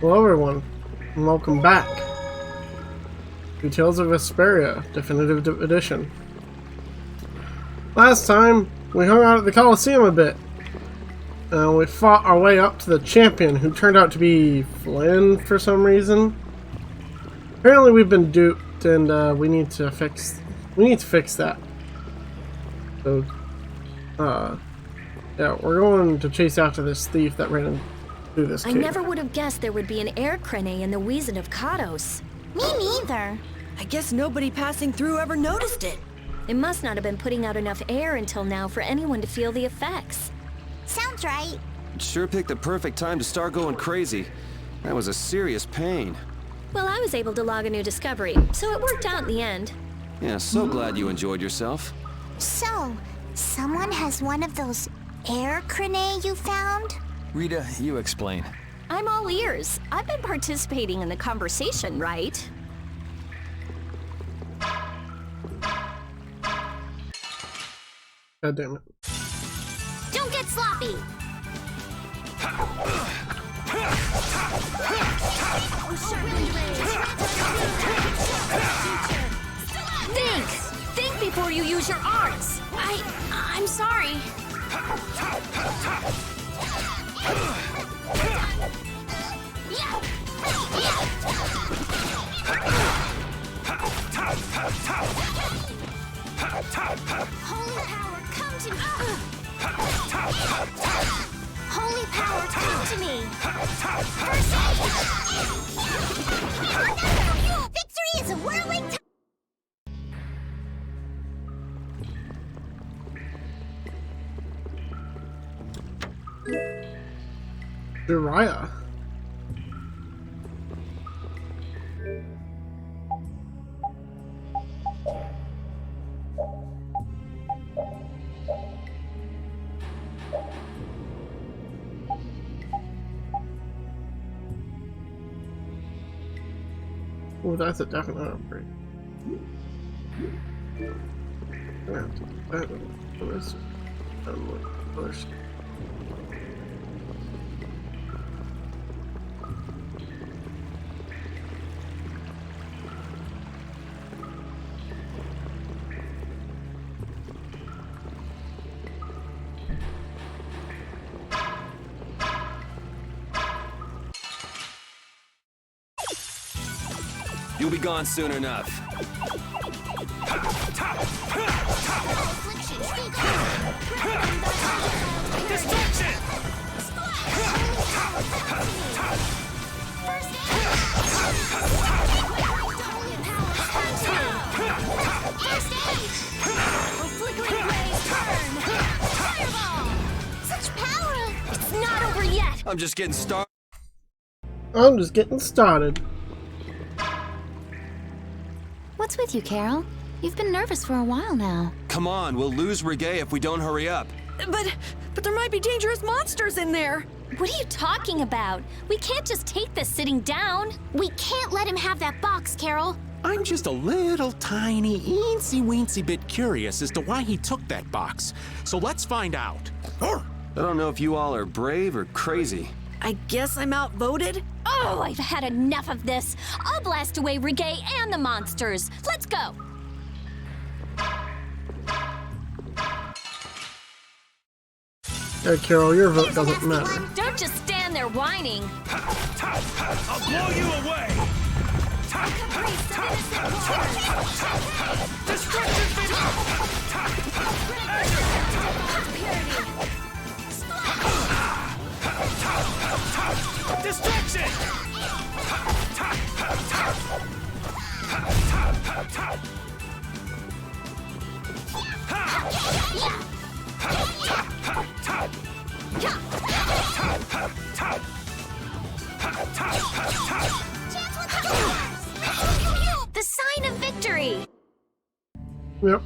Hello everyone, and welcome back to Tales of Vesperia, Definitive Edition. Last time, we hung out at the Coliseum a bit. We fought our way up to the champion, who turned out to be Flynn for some reason. Apparently we've been duped, and we need to fix that. So, yeah, we're going to chase after this thief that ran through this cave. I never would have guessed there would be an air crane in the Wheezin of Kados. Me neither. I guess nobody passing through ever noticed it. It must not have been putting out enough air until now for anyone to feel the effects. Sounds right. Sure picked the perfect time to start going crazy. That was a serious pain. Well, I was able to log a new discovery, so it worked out in the end. Yeah, so glad you enjoyed yourself. So, someone has one of those air crane you found? Rita, you explain. I'm all ears. I've been participating in the conversation, right? God damn it. Don't get sloppy! Think before you use your arts. I'm sorry. Holy power, come to me! Holy power, come to me! Victory is a whirling Uriah. Oh, that's a definite upgrade. Yeah, that was first. You'll be gone soon enough. Destruction! Such power! It's not over yet. I'm just getting started. I'm just getting started. What's with you, Carol? You've been nervous for a while now. Come on, we'll lose Reggae if we don't hurry up. But there might be dangerous monsters in there. What are you talking about? We can't just take this sitting down. We can't let him have that box, Carol. I'm just a little tiny, eensy-weensy bit curious as to why he took that box. So let's find out. I don't know if you all are brave or crazy. I guess I'm outvoted? Oh, I've had enough of this. I'll blast away Reggae and the monsters. Let's go. Hey, Carol, your vote doesn't matter. Don't just stand there whining. I'll blow you away! Destruction Destruction! The sign of victory. Yep.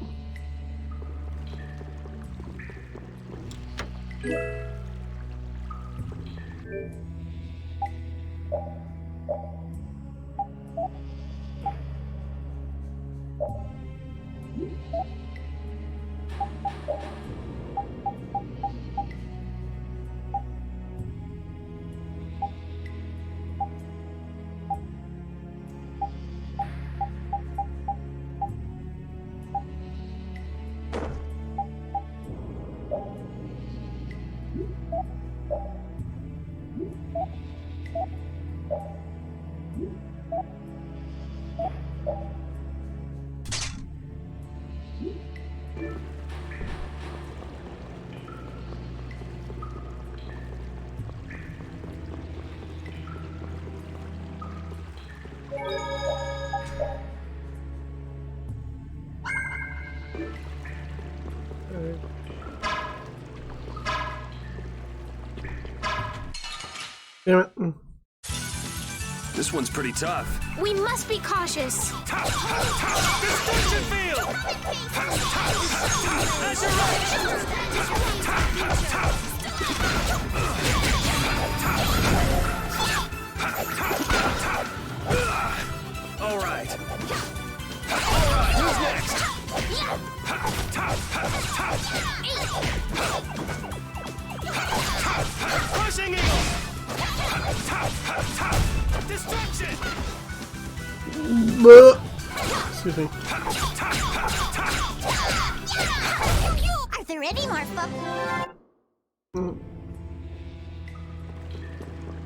Damn it. This one's pretty tough. We must be cautious. Destruction field! That's your All right. Who's next? Crushing eagle! Destruction! Excuse me. Are there any more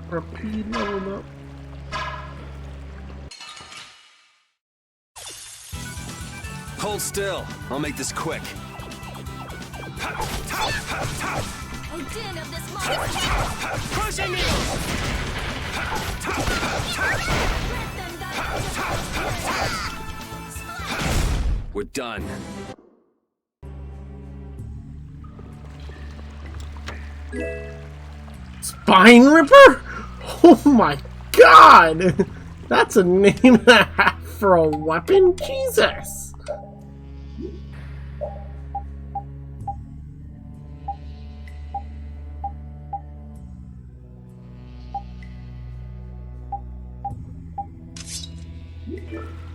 Repeat leveled up. Hold still. I'll make this quick. A din of this monster. Crushing eagle! Let them die. We're done. Spine Ripper? Oh my god! That's a name and a half for a weapon? Jesus!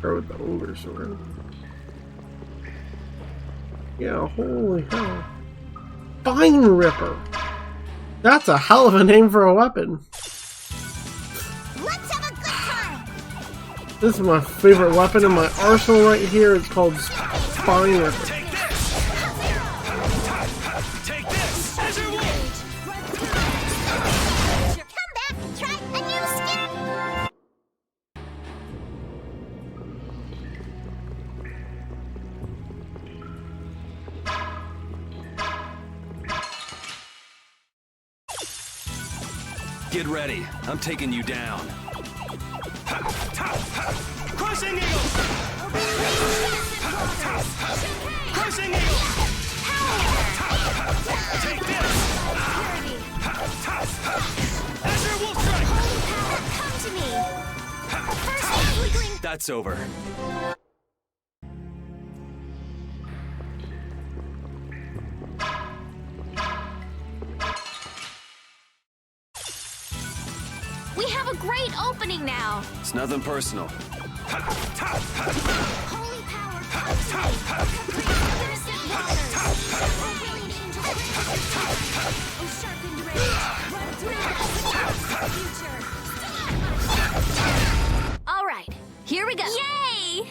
Throw with the ogre sword. Yeah, holy hell. Spine Ripper! That's a hell of a name for a weapon. Let's have a good time. This is my favorite weapon in my arsenal right here. It's called Spine Ripper. Take this! Take this! As your wolf! Come back and try a new skin. Get ready. I'm taking you down. Crushing eagle! Crushing eagle! Take this! As your wolf strike! Come to me. First, weakling. That's over. We have a great opening now. It's nothing personal. Holy power comes to me. Innocent waters. Healing angel. Oh, sharpened ray. Run through the future. All right, here we go. Yay!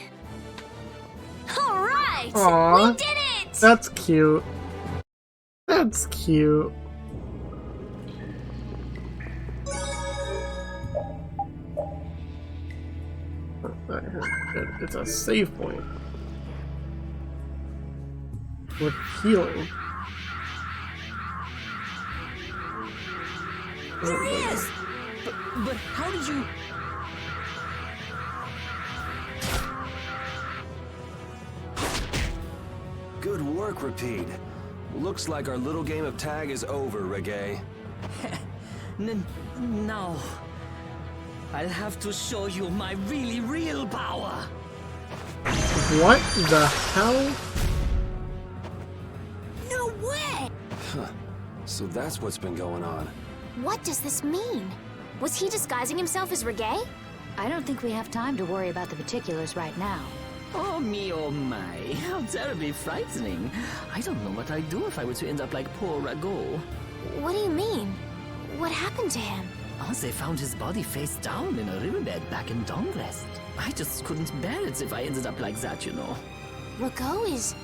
All right, Aww. we did it. That's cute. That's cute. Good. It's a save point. With healing. There he is! But how did you... Good work, Repeat. Looks like our little game of tag is over, Reggae. No. I'll have to show you my really real power. What the hell? No way. So that's what's been going on. What does this mean? Was he disguising himself as Reggae? I don't think we have time to worry about the particulars right now. Oh me, oh my. How terribly frightening. I don't know what I'd do if I were to end up like poor Rago. What do you mean? What happened to him? Oh, they found his body face down in a riverbed back in Dongrest. I just couldn't bear it if I ended up like that, you know. Rago is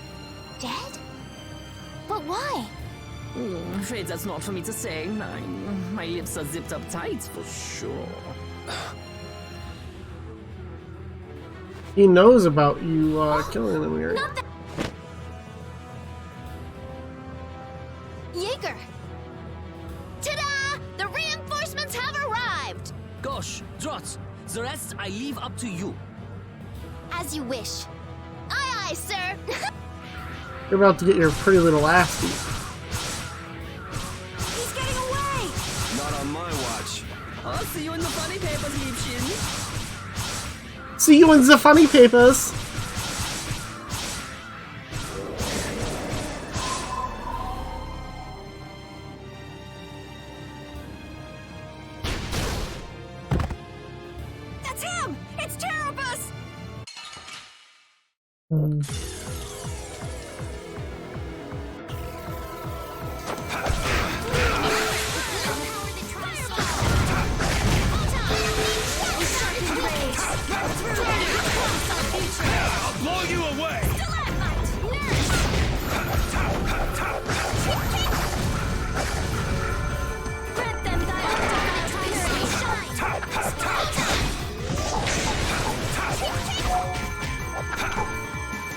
dead? But why? I'm afraid that's not for me to say. My lips are zipped up tight, for sure. He knows about you killing him here. Not that. Jaeger! Ta-da! The reinforcements have arrived! Gosh, Drots, the rest I leave up to you. As you wish. Aye, aye, sir! You're about to get your pretty little ass beat. He's getting away! Not on my watch. I'll see you in the funny papers, Liebchen. See you in the funny papers. That's him! It's Terrabus! I'll blow you away! Grant them thy undefiled shine!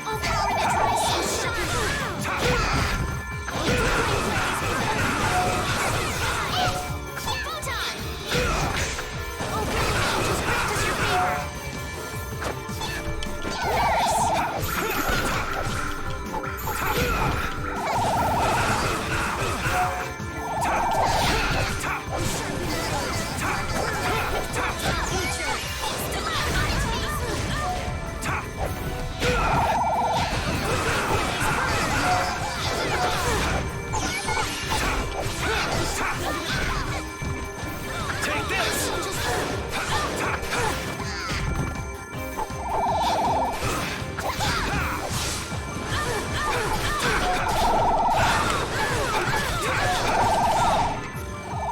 Oh, power that tries to shine! Photon! Oh, brilliant angels, grant us your favor! Take this!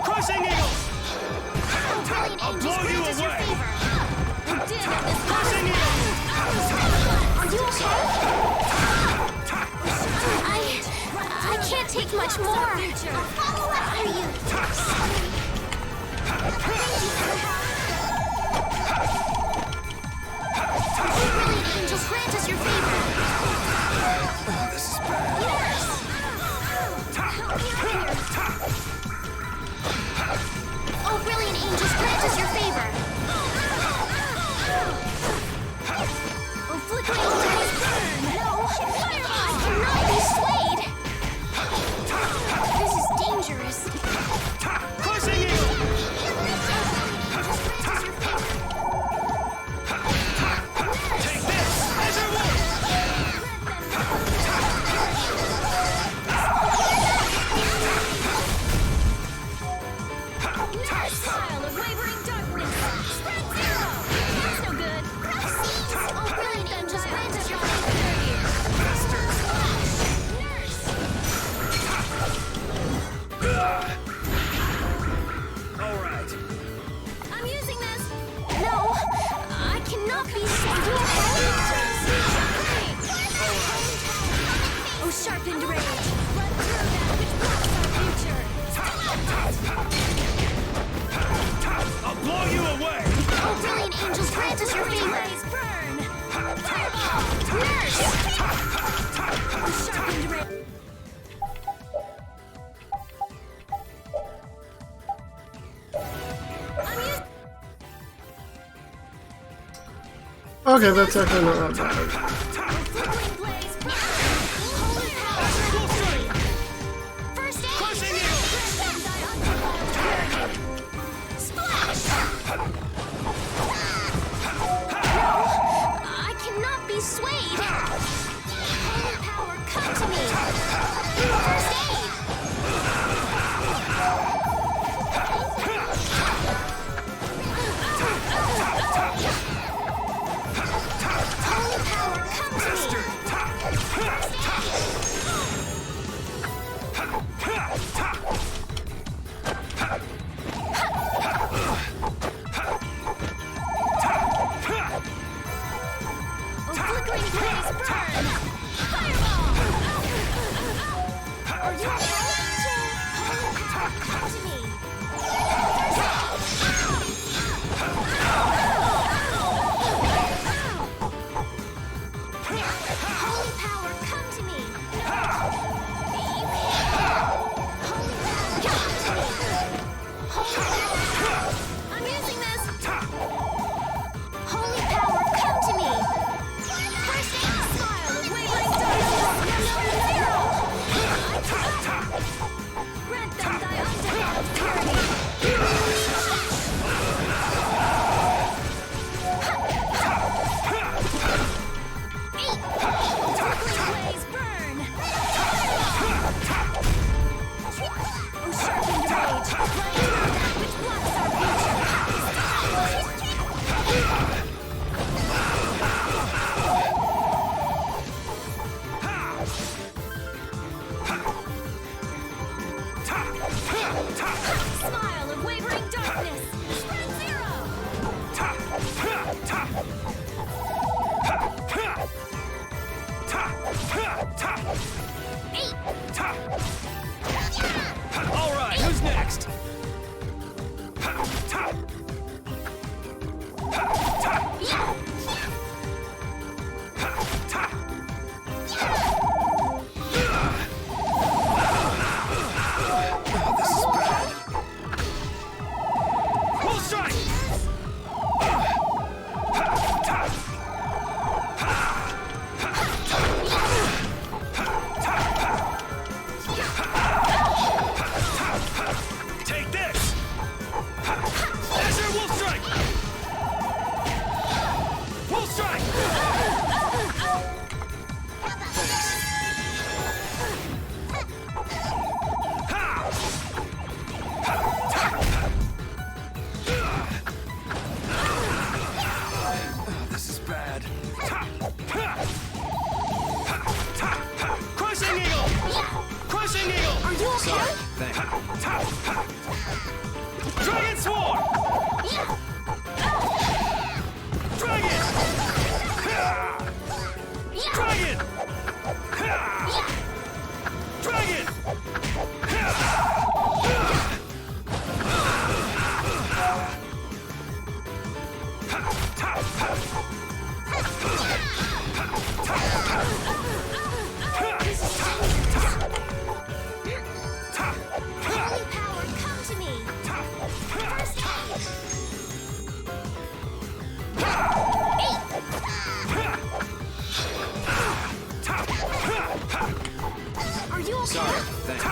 Crushing eagle! Brilliant I'll angels, blow you grant us your away. favor! We're dead at this Crushing eagle! Are you okay? I can't take much more. I'll follow after you. Brilliant angels, grant us your favor. This is bad. Yes. Help me out here. Oh, brilliant angels, grant us your favor. Oh, flickering rays burn. No, fireball! I cannot be swayed. This is dangerous. Crushing eagle! Take this! Measure wolf! Nice pile of wavering darkness. Spread zero. That's no good. Proceeds. Oh, brilliant angels, grant us your favor. Master splash. Nurse. All right. I'm using this. No, I cannot be swayed. Oh, sharpened rage. Run through that which blocks our future. I'll blow you away! Oh, brilliant angels, grant us your favor. Burn. Fireball. Nurse. Oh, sharpened rage. I'm using. Okay, that's actually not that bad. Flickering blaze. Holy power. First aid. Crushing eagle! Splash! I cannot be swayed. Holy power, come to me. First aid. Holy power, come to me. Oh, flickering blaze, burn! Fireball! Are you okay? Holy power, come to me. Are you okay? Thanks. Dragon Swarm! Dragon! Dragon! Dragon! Holy power, come to me. First Are you okay? Sorry. Thanks.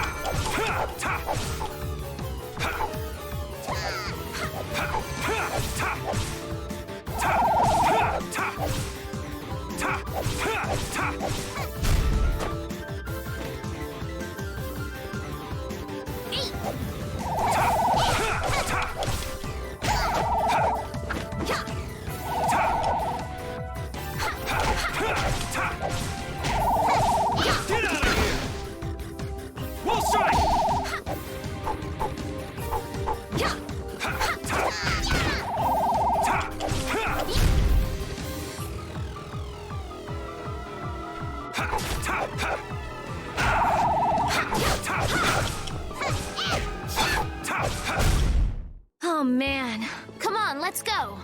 Get out of here! We'll strike! Oh man. Come on, let's go.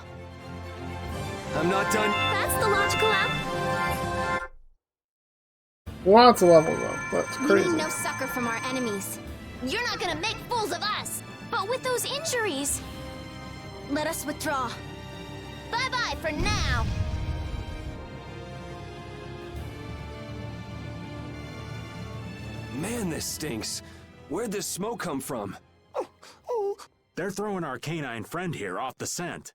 I'm not done. That's the logical outcome. Lots of levels up. That's We crazy. need no succor from our enemies. You're not gonna make fools of us. But with those injuries, let us withdraw. Bye-bye for now. Man, this stinks. Where'd this smoke come from? They're throwing our canine friend here off the scent.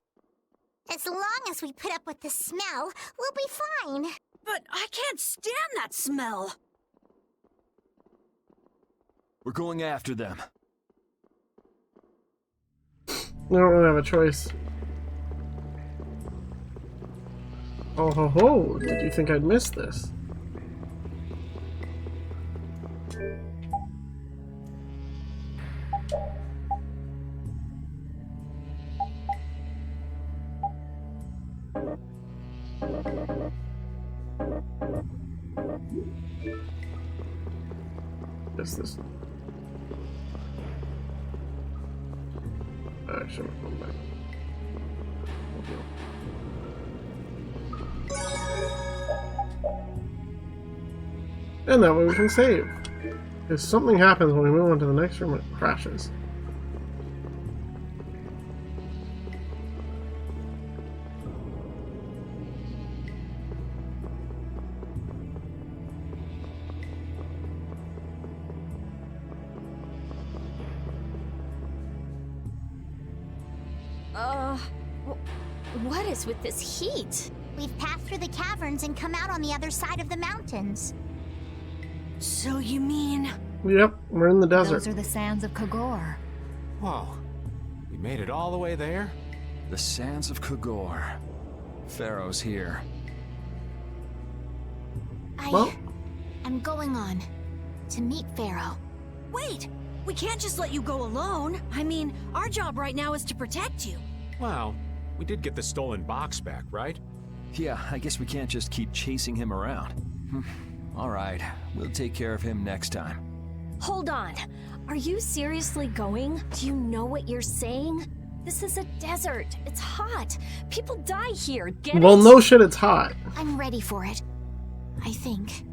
As long as we put up with the smell, we'll be fine. But I can't stand that smell. We're going after them. We don't really have a choice. Oh ho ho! Did you think I'd miss this? What's this? Actually, I'm going back. And that way we can save. If something happens when we move on to the next room, it crashes. What is with this heat? We've passed through the caverns and come out on the other side of the mountains. So you mean... Yep, we're in the desert. Those are the sands of Kogor. Whoa. We made it all the way there? The sands of Kogor. Pharaoh's here. Well, I'm going on to meet Pharaoh. Wait! We can't just let you go alone. I mean, our job right now is to protect you. Well, we did get the stolen box back, right? Yeah, I guess we can't just keep chasing him around. All right, we'll take care of him next time. Hold on. Are you seriously going? Do you know what you're saying? This is a desert. It's hot. People die here. Get it? well, no shit, it's hot. I'm ready for it. I think.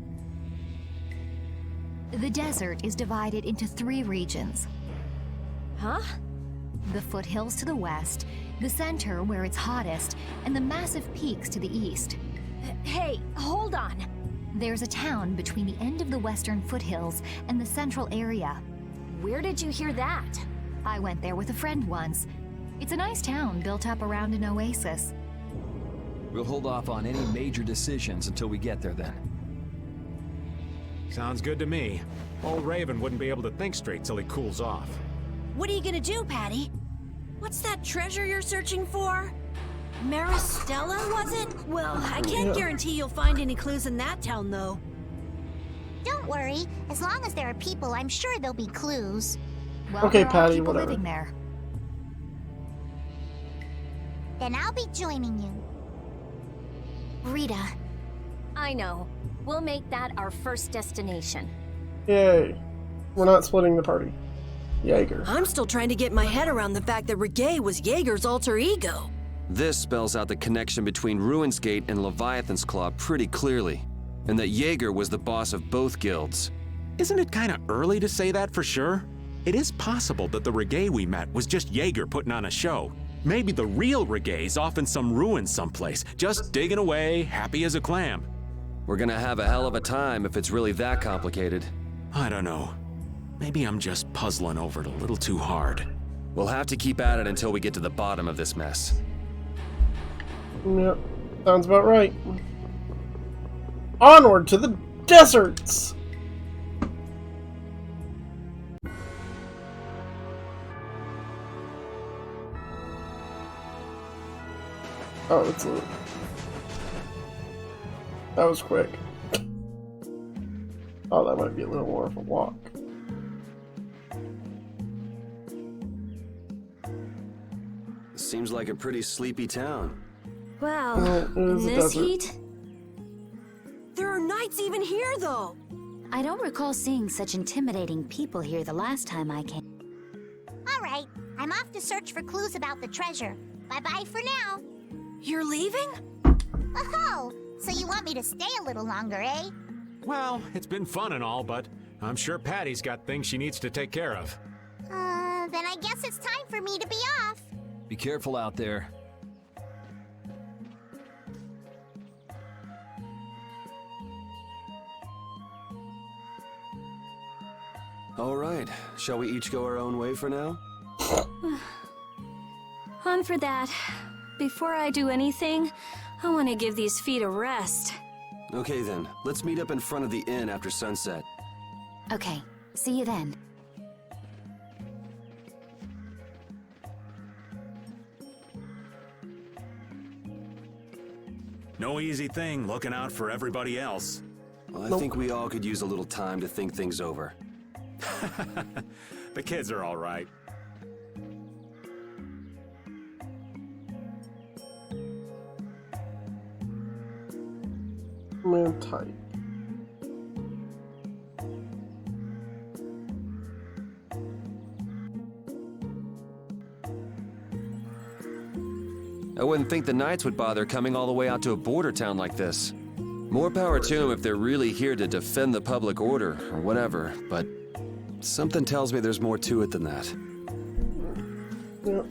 The desert is divided into 3 regions. Huh? The foothills to the west, the center where it's hottest, and the massive peaks to the east. Hey, hold on. There's a town between the end of the western foothills and the central area. Where did you hear that? I went there with a friend once. It's a nice town built up around an oasis. We'll hold off on any major decisions until we get there then. Sounds good to me. Old Raven wouldn't be able to think straight till he cools off. What are you gonna do, Patty? What's that treasure you're searching for? Maristella, was it? Well, I can't guarantee you'll find any clues in that town, though. Don't Don't worry. As long as there are people, I'm sure there'll be clues. Well, Okay, there Patty, are people whatever. living there. Then I'll be joining you. Rita, I know. We'll make that our first destination. Yay. We're not splitting the party. Jaeger. I'm still trying to get my head around the fact that Reggae was Jaeger's alter ego. This spells out the connection between Ruin's Gate and Leviathan's Claw pretty clearly, and that Jaeger was the boss of both guilds. Isn't it kind of early to say that for sure? It is possible that the Reggae we met was just Jaeger putting on a show. Maybe the real Reggae's off in some ruin someplace, just digging away, happy as a clam. We're gonna have a hell of a time if it's really that complicated. I don't know. Maybe I'm just puzzling over it a little too hard. We'll have to keep at it until we get to the bottom of this mess. Yep. Sounds about right. Onward to the deserts! Oh, it's a... That was quick. Oh, that might be a little more of a walk. Seems like a pretty sleepy town. Wow, Well, it in is a this desert. heat? There are knights even here, though! I don't recall seeing such intimidating people here the last time I came. all right. I'm off to search for clues about the treasure. Bye-bye for now. You're leaving? Oh, so you want me to stay a little longer, eh? Well, it's been fun and all, but I'm sure Patty's got things she needs to take care of. Then I guess it's time for me to be off. Be careful out there. All right, shall we each go our own way for now? On for that. Before I do anything, I want to give these feet a rest. Okay then, let's meet up in front of the inn after sunset. Okay, see you then. No easy thing looking out for everybody else. Well, I think we all could use a little time to think things over. The kids are all right. Man type. I wouldn't think the Knights would bother coming all the way out to a border town like this. More power to them if they're really here to defend the public order, or whatever, but something tells me there's more to it than that. Yep.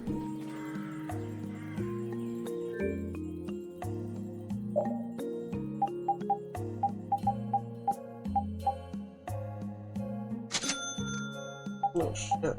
Oh shit.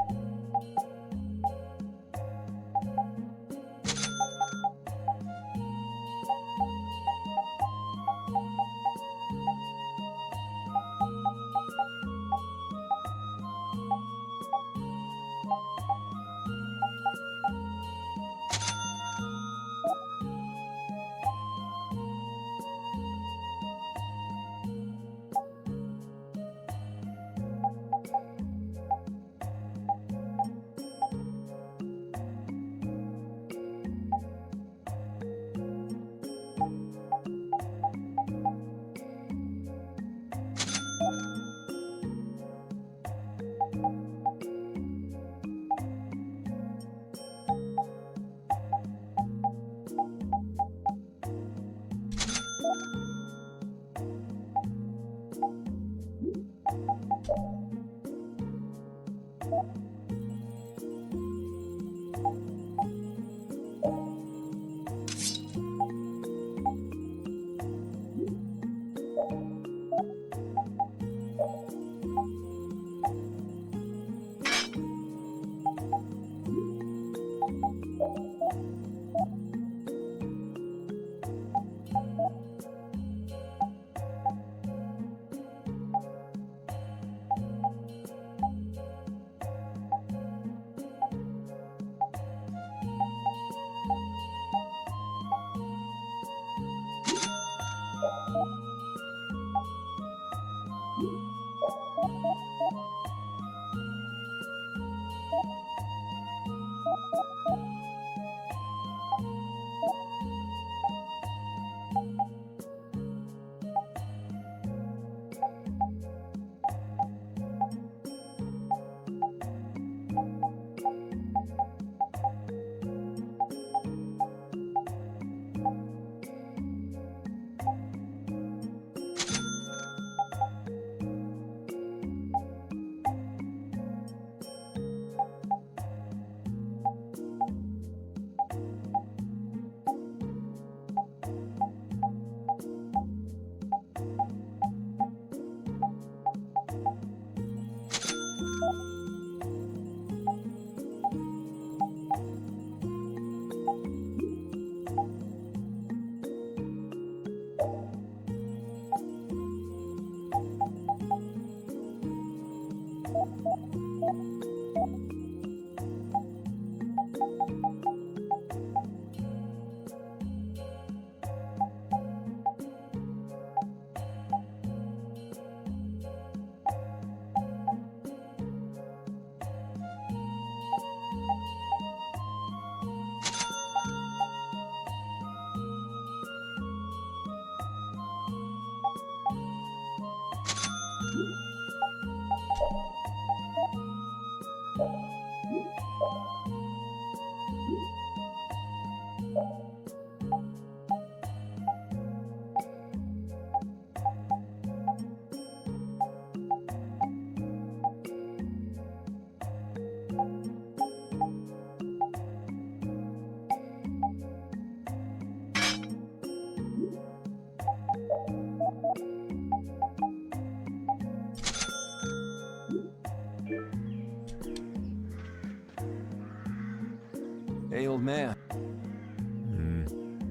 Hey, old man.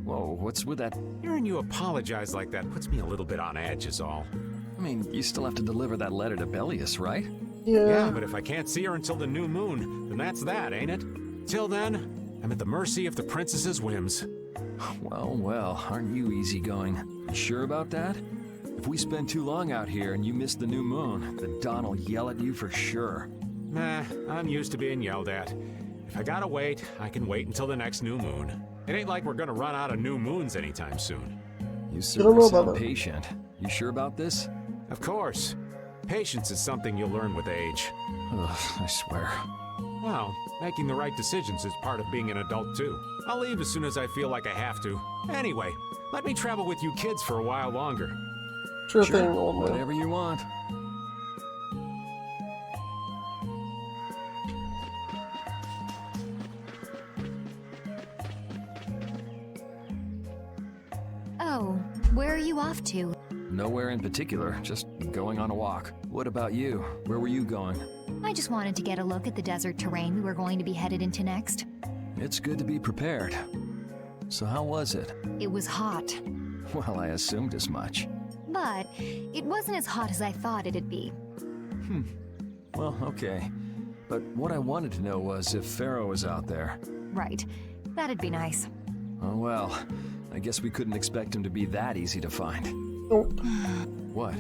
Whoa, what's with that? Hearing you apologize like that puts me a little bit on edge is all. I mean, you still have to deliver that letter to Bellius, right? Yeah, but if I can't see her until the new moon, then that's that, ain't it? Till then, I'm at the mercy of the princess's whims. Well, aren't you easygoing? You sure about that? If we spend too long out here and you miss the new moon, the Don will yell at you for sure. Nah, I'm used to being yelled at. If I gotta wait, I can wait until the next new moon. It ain't like we're gonna run out of new moons anytime soon. You certainly sound patient. You sure about this? Of course. Patience is something you'll learn with age. Ugh, I swear. Well, making the right decisions is part of being an adult too. I'll leave as soon as I feel like I have to. Anyway, let me travel with you kids for a while longer. Sure thing, old man. Whatever you want. Oh, where are you off to? Nowhere in particular, just going on a walk. What about you? Where were you going? I just wanted to get a look at the desert terrain we were going to be headed into next. It's good to be prepared. So how was it? It was hot, Well, I assumed as much. but it wasn't as hot as I thought it'd be. Well, okay. But what I wanted to know was if Pharaoh was out there. Right. That'd be nice. Oh well, I guess we couldn't expect him to be that easy to find. Nope. What?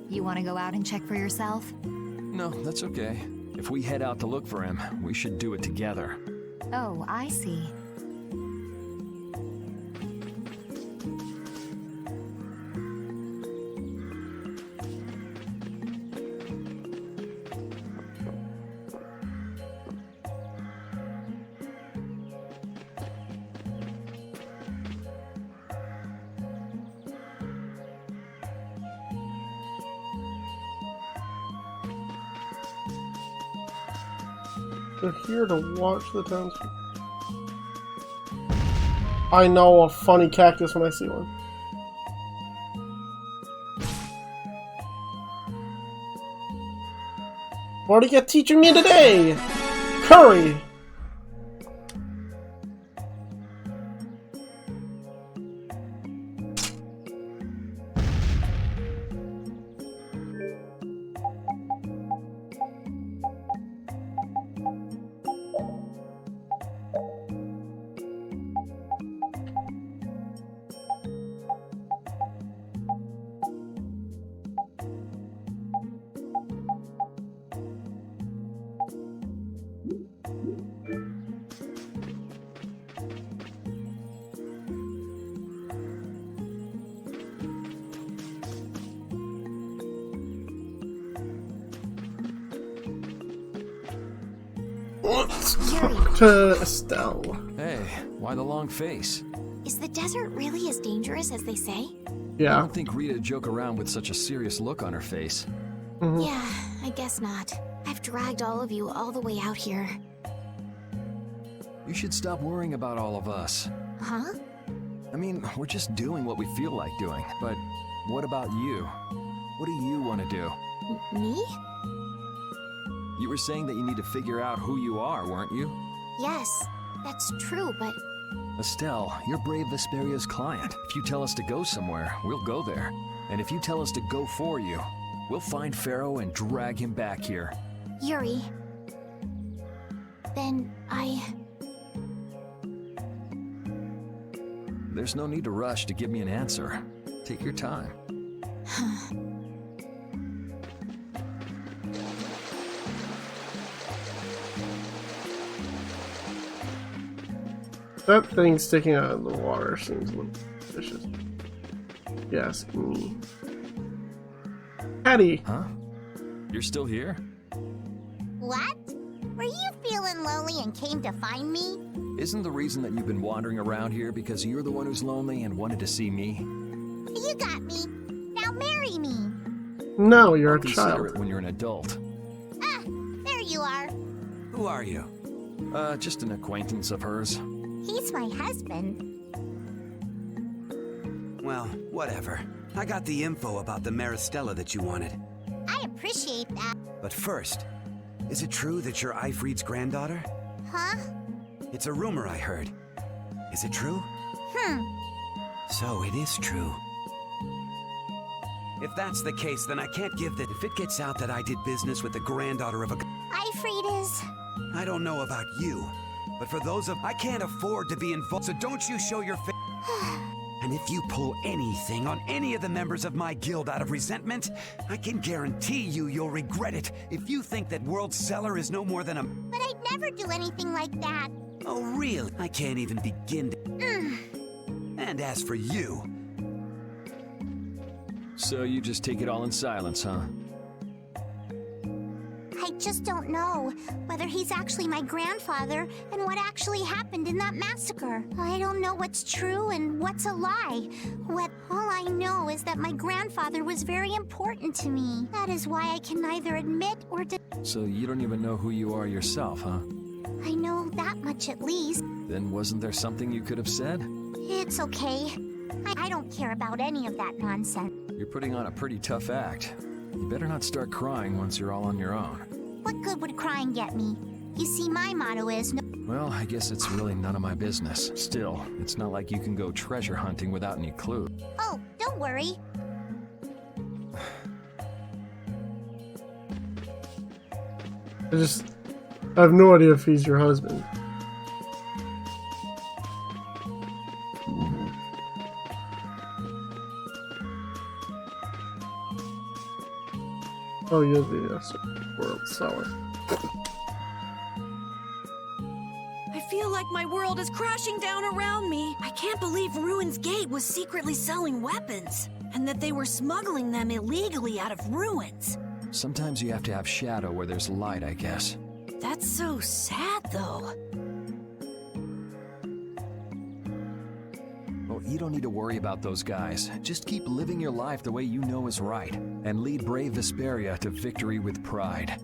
You want to go out and check for yourself? No, that's okay. If we head out to look for him, we should do it together. Oh, I see. They're here to watch the townspeople. I know a funny cactus when I see one. What are you teaching me today? Curry! Let's talk to Estelle. Hey, why the long face? Is the desert really as dangerous as they say? I Yeah. don't think Rita'd joke around with such a serious look on her face. Yeah, I guess not. I've dragged all of you all the way out here. You should stop worrying about all of us. Huh? I mean, we're just doing what we feel like doing. But what about you? What do you want to do? Me? You were saying that you need to figure out who you are, weren't you? Yes, that's true, but Estelle, you're Brave Vesperia's client. If you tell us to go somewhere, we'll go there. And if you tell us to go for you, we'll find Pharaoh and drag him back here. Yuri. Then There's no need to rush to give me an answer. Take your time. That thing sticking out of the water seems a little suspicious. You ask me. Patty! Huh? You're still here? What? Were you feeling lonely and came to find me? Isn't the reason that you've been wandering around here because you're the one who's lonely and wanted to see me? You got me. Now marry me. No, you're a Consider child. it when you're an adult. Ah, there you are. Who are you? Just an acquaintance of hers. He's my husband. Well, whatever. I got the info about the Maristella that you wanted. I appreciate that. But first, is it true that you're Ifrit's granddaughter? Huh? It's a rumor I heard. Is it true? So it is true. If that's the case, then I can't give that. If it gets out that I did business with the granddaughter of a... Frida's. I don't know about you, but for those of... I can't afford to be involved, so don't you show your face. And if you pull anything on any of the members of my guild out of resentment, I can guarantee you'll regret it if you think that World Cellar is no more than a... But I'd never do anything like that. Oh, really? I can't even begin to... And as for you... So you just take it all in silence, huh? I just don't know whether he's actually my grandfather and what actually happened in that massacre. I don't know what's true and what's a lie. All I know is that my grandfather was very important to me. That is why I can neither admit or So you don't even know who you are yourself, huh? I know that much at least. Then wasn't there something you could have said? It's okay. I don't care about any of that nonsense. You're putting on a pretty tough act. You better not start crying once you're all on your own. What good would crying get me? You see, my motto is no. Well, I guess it's really none of my business. Still, it's not like you can go treasure hunting without any clue. Oh, don't worry. I have no idea if he's your husband. Oh, you're the World Cellar. I feel like my world is crashing down around me. I can't believe Ruin's Gate was secretly selling weapons, and that they were smuggling them illegally out of ruins. Sometimes you have to have shadow where there's light, I guess. That's so sad, though. Well, you don't need to worry about those guys. Just keep living your life the way you know is right, and lead brave Vesperia to victory with pride.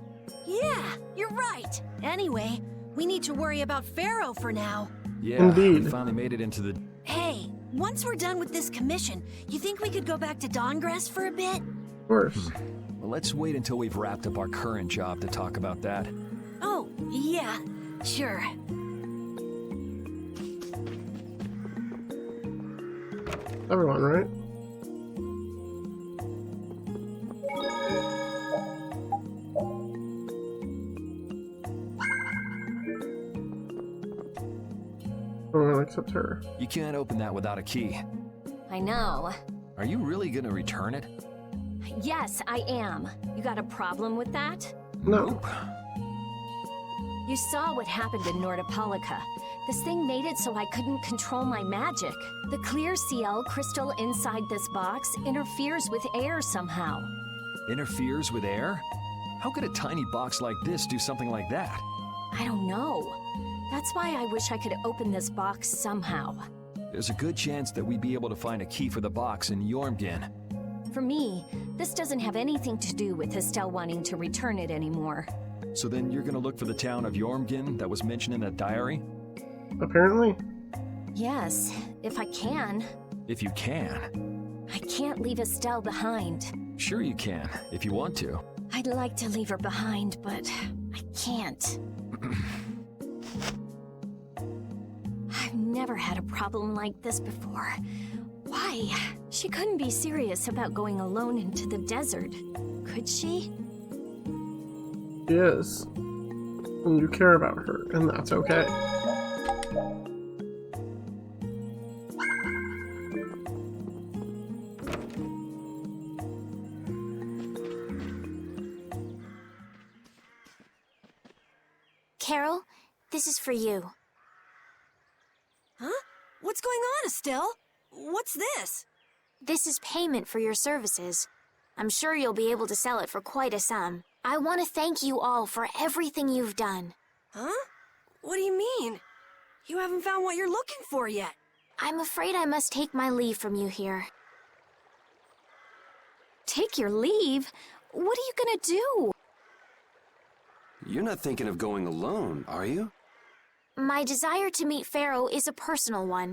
Yeah, you're right. Anyway, we need to worry about Pharaoh for now. Yeah, Indeed. we finally made it into the... Hey, once we're done with this commission, you think we could go back to Dawngrest for a bit? Of course. Well, let's wait until we've wrapped up our current job to talk about that. Oh, yeah, sure. Everyone, right? Everyone except her. You can't open that without a key. I know. Are you really gonna return it? Yes, I am. You got a problem with that? No. Nope. You saw what happened in Nordopolica. This thing made it so I couldn't control my magic. The clear ceil crystal inside this box interferes with air somehow. Interferes with air? How could a tiny box like this do something like that? I don't know. That's why I wish I could open this box somehow. There's a good chance that we'd be able to find a key for the box in Jormungand. For me, this doesn't have anything to do with Estelle wanting to return it anymore. So then you're gonna look for the town of Jormungand that was mentioned in that diary? Apparently. Yes, if I can. If you can. I can't leave Estelle behind. Sure you can, if you want to. I'd like to leave her behind, but I can't. I've never had a problem like this before. Why? She couldn't be serious about going alone into the desert, could she? She is. And you care about her, and that's okay. Carol, this is for you. Huh? What's going on, Estelle? What's this? This is payment for your services. I'm sure you'll be able to sell it for quite a sum. I want to thank you all for everything you've done. Huh? What do you mean? You haven't found what you're looking for yet. I'm afraid I must take my leave from you here. Take your leave? What are you gonna do? You're not thinking of going alone, are you? My desire to meet Pharaoh is a personal one.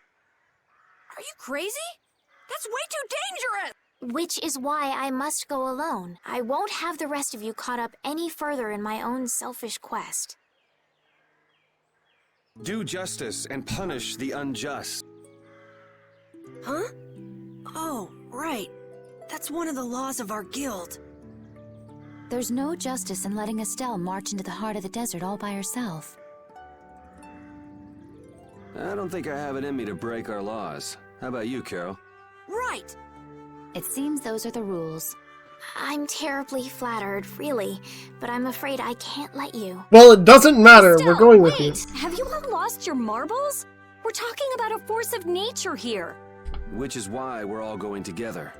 Are you crazy? That's way too dangerous! Which is why I must go alone. I won't have the rest of you caught up any further in my own selfish quest. Do justice and punish the unjust. Huh? Oh, right. That's one of the laws of our guild. There's no justice in letting Estelle march into the heart of the desert all by herself. I don't think I have it in me to break our laws. How about you, Carol? Right! It seems those are the rules. I'm terribly flattered, really, but I'm afraid I can't let you. Well, it doesn't matter. We're going with you. Wait! Have you all lost your marbles? We're talking about a force of nature here. Which is why we're all going together.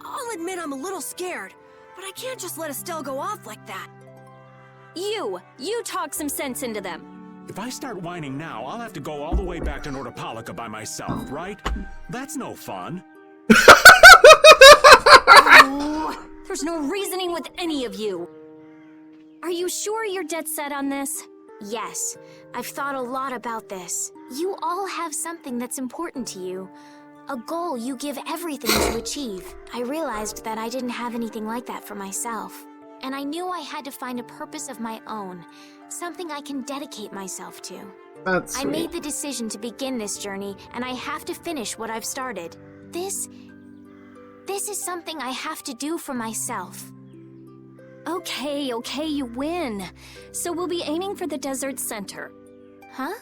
I'll admit I'm a little scared, but I can't just let Estelle go off like that. You talk some sense into them. If I start whining now, I'll have to go all the way back to Nordopolica by myself, right? That's no fun. Oh, there's no reasoning with any of you. Are you sure you're dead set on this? Yes, I've thought a lot about this. You all have something that's important to you. A goal you give everything to achieve. I realized that I didn't have anything like that for myself. And I knew I had to find a purpose of my own. Something I can dedicate myself to. That's I sweet. made the decision to begin this journey, and I have to finish what I've started. This is something I have to do for myself. Okay, you win. So we'll be aiming for the desert center. Huh?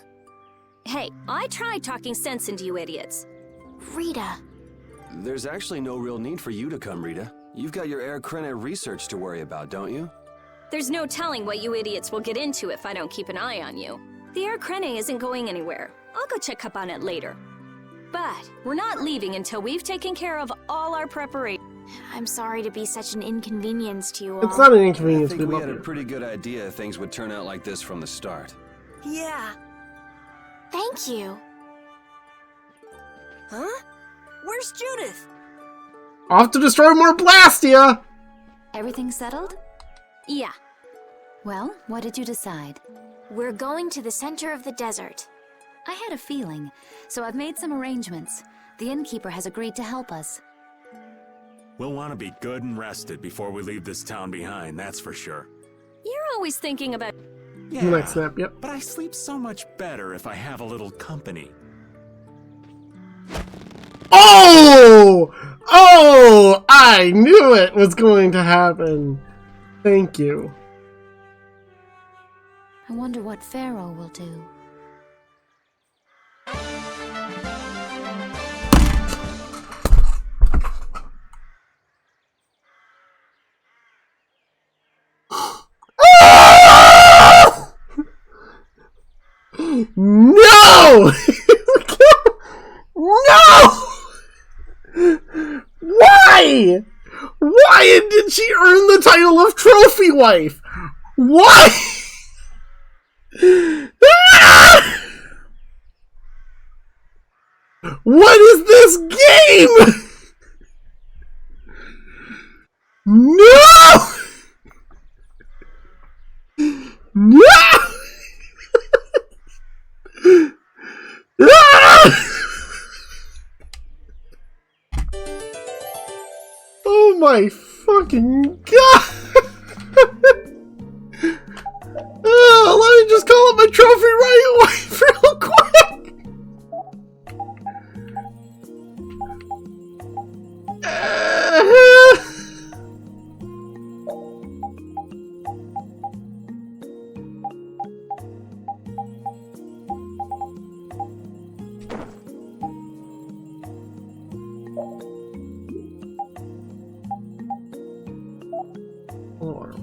Hey, I tried talking sense into you idiots. Rita. There's actually no real need for you to come, Rita. You've got your Air Krena research to worry about, don't you? There's no telling what you idiots will get into if I don't keep an eye on you. The Air Krena isn't going anywhere. I'll go check up on it later. But we're not leaving until we've taken care of all our preparation. I'm sorry to be such an inconvenience to you all. It's not an I inconvenience. think We we love had a you. pretty good idea things would turn out like this from the start. Yeah. Thank you. Huh? Where's Judith? Off to destroy more Blastia! Everything settled? Yeah. Well, what did you decide? We're going to the center of the desert. I had a feeling, so I've made some arrangements. The innkeeper has agreed to help us. We'll want to be good and rested before we leave this town behind, that's for sure. You're always thinking about... Yeah, Next snap, yep. but I sleep so much better if I have a little company. Oh! Oh! I knew it was going to happen. Thank you. I wonder what Pharaoh will do. No! No! Why? Why did she earn the title of Trophy Wife? Why? Ah! What is this game? No! No! Ah! Oh my fucking god! Oh, let me just call up my trophy right away real quick! Or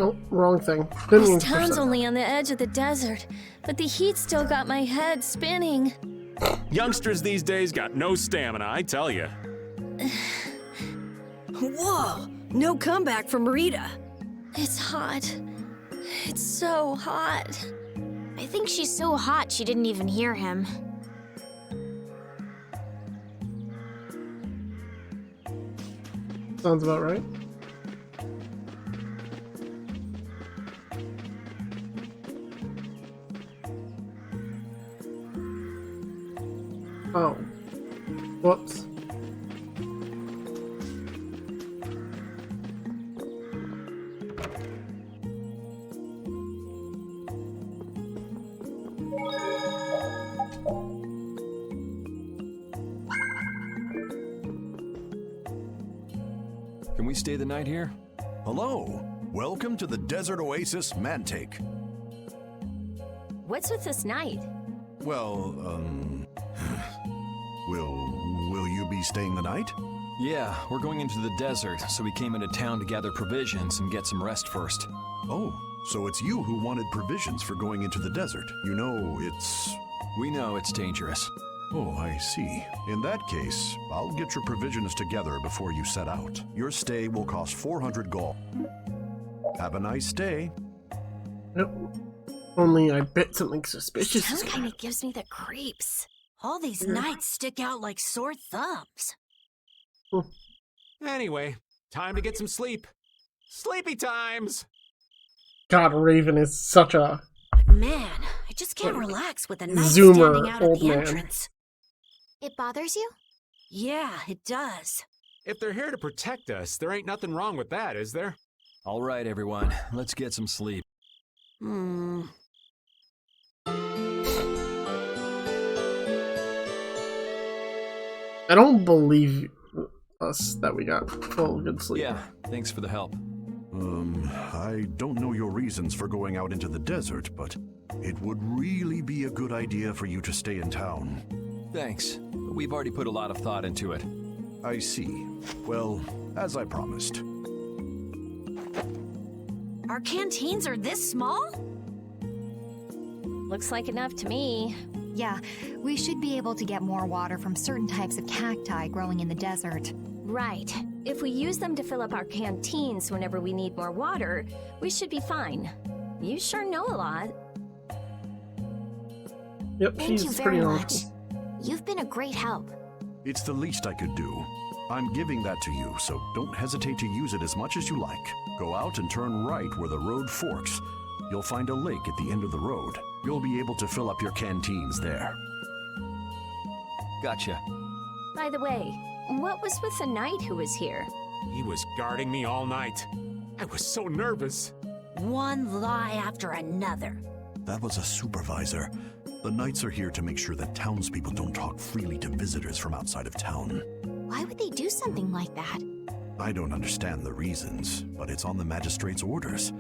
Oh, wrong thing. Didn't mean This to town's push that. only on the edge of the desert, but the heat still got my head spinning. Youngsters these days got no stamina, I tell you. Whoa! No comeback from Rita. It's hot. It's so hot. I think she's so hot she didn't even hear him. Sounds about right. Oh. Whoops. Can we stay the night here? Hello. Welcome to the Desert Oasis Mantake. What's with this night? Well, will you be staying the night? Yeah, we're going into the desert, so we came into town to gather provisions and get some rest first. Oh, so it's you who wanted provisions for going into the desert. You know, it's... We know it's dangerous. Oh, I see. In that case, I'll get your provisions together before you set out. Your stay will cost 400 gold. Have a nice day. Yep. Only I bet something suspicious is Town gonna kind of gives me the creeps. All these nights stick out like sore thumbs. Anyway, time to get some sleep. Sleepy times! God, Raven is such a Man, I just can't relax with a knife Zoomer standing out at old the man. entrance. It bothers you? Yeah, it does. If they're here to protect us, there ain't nothing wrong with that, is there? All right, everyone, let's get some sleep. I don't believe us that we got full good sleep. Yeah, thanks for the help. I don't know your reasons for going out into the desert, but it would really be a good idea for you to stay in town. Thanks, but we've already put a lot of thought into it. I see. Well, as I promised. Our canteens are this small? Looks like enough to me. Yeah, we should be able to get more water from certain types of cacti growing in the desert. Right. If we use them to fill up our canteens whenever we need more water, we should be fine. You sure know a lot. Yep, Thank she's you pretty very knowledgeable. much. You've been a great help. It's the least I could do. I'm giving that to you, so don't hesitate to use it as much as you like. Go out and turn right where the road forks. You'll find a lake at the end of the road. You'll be able to fill up your canteens there. Gotcha. By the way, what was with the knight who was here? He was guarding me all night. I was so nervous. One lie after another. That was a supervisor. The knights are here to make sure that townspeople don't talk freely to visitors from outside of town. Why would they do something like that? I don't understand the reasons, but it's on the magistrate's orders.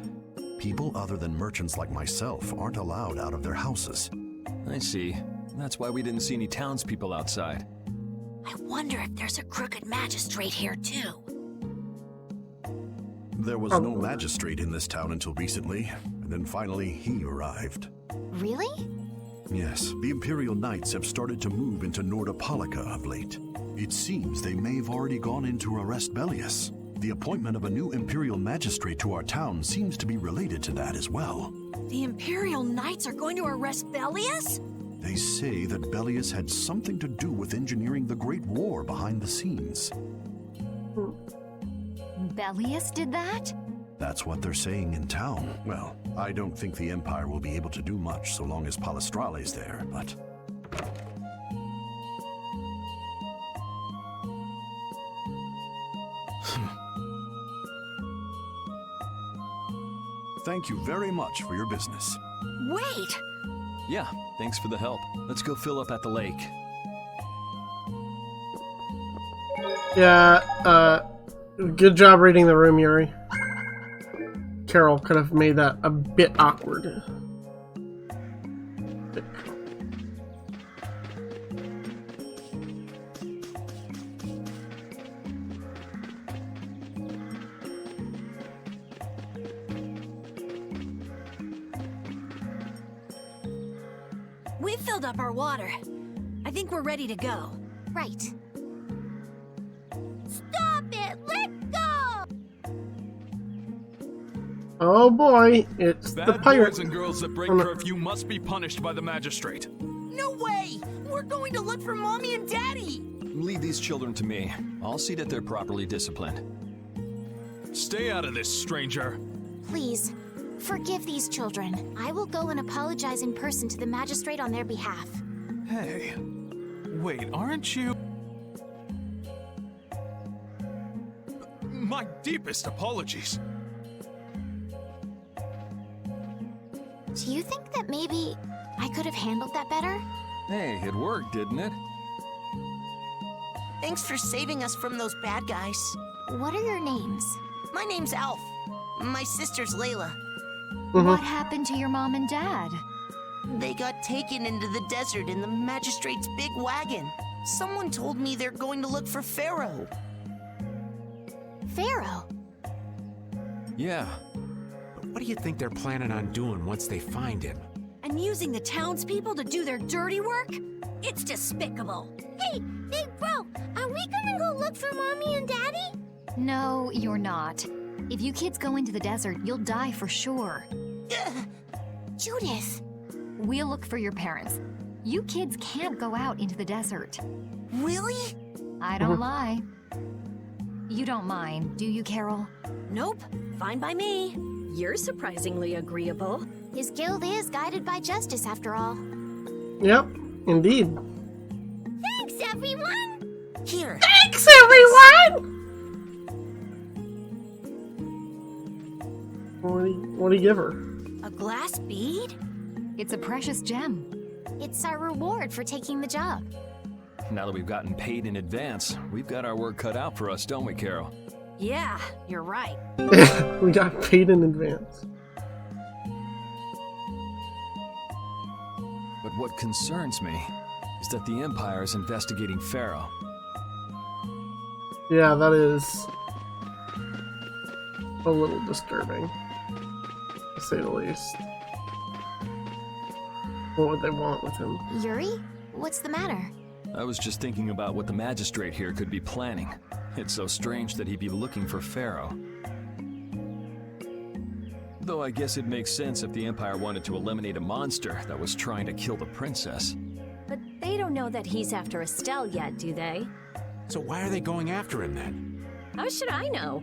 People other than merchants like myself aren't allowed out of their houses. I see. That's why we didn't see any townspeople outside. I wonder if there's a crooked magistrate here too. There was no magistrate in this town until recently, and then finally he arrived. Really? Yes, the Imperial Knights have started to move into Nordopolica of late. It seems they may have already gone in to arrest Bellius. The appointment of a new Imperial Magistrate to our town seems to be related to that as well. The Imperial Knights are going to arrest Bellius? They say that Bellius had something to do with engineering the Great War behind the scenes. Bellius did that? That's what they're saying in town. Well, I don't think the Empire will be able to do much so long as Palestrale's there, but... Thank you very much for your business. Wait! Yeah, thanks for the help. Let's go fill up at the lake. Yeah, good job reading the room, Yuri. Carol could have made that a bit awkward. We've filled up our water. I think we're ready to go. Right. Stop it! Let go! Oh boy, it's the Bad pirate. boys and girls that break from- curfew must be punished by the magistrate. No way! We're going to look for Mommy and Daddy! Leave these children to me. I'll see that they're properly disciplined. Stay out of this, stranger. Please, forgive these children. I will go and apologize in person to the magistrate on their behalf. Hey, wait, aren't you? My deepest apologies. Do you think that maybe I could have handled that better? Hey, it worked, didn't it? Thanks for saving us from those bad guys. What are your names? My name's Alf. My sister's Layla. What happened to your mom and dad? They got taken into the desert in the magistrate's big wagon. Someone told me they're going to look for Pharaoh. Pharaoh? Yeah. What do you think they're planning on doing once they find him? And using the townspeople to do their dirty work? It's despicable. Hey, bro, are we gonna go look for Mommy and Daddy? No, you're not. If you kids go into the desert, you'll die for sure. Judith. We'll look for your parents. You kids can't go out into the desert. Really? I don't lie. You don't mind, do you, Carol? Nope. Fine by me. You're surprisingly agreeable. His guild is guided by justice, after all. Yep, indeed. Thanks, everyone! Here. Thanks, everyone! What do you give her? A glass bead? It's a precious gem. It's our reward for taking the job. Now that we've gotten paid in advance, we've got our work cut out for us, don't we, Carol? Yeah, you're right. We got paid in advance. But what concerns me is that the Empire is investigating Pharaoh. Yeah, that is a little disturbing, to say the least. What would they want with him? Yuri? What's the matter? I was just thinking about what the magistrate here could be planning. It's so strange that he'd be looking for Pharaoh. Though I guess it makes sense if the Empire wanted to eliminate a monster that was trying to kill the princess. But they don't know that he's after Estelle yet, do they? So why are they going after him then? How should I know?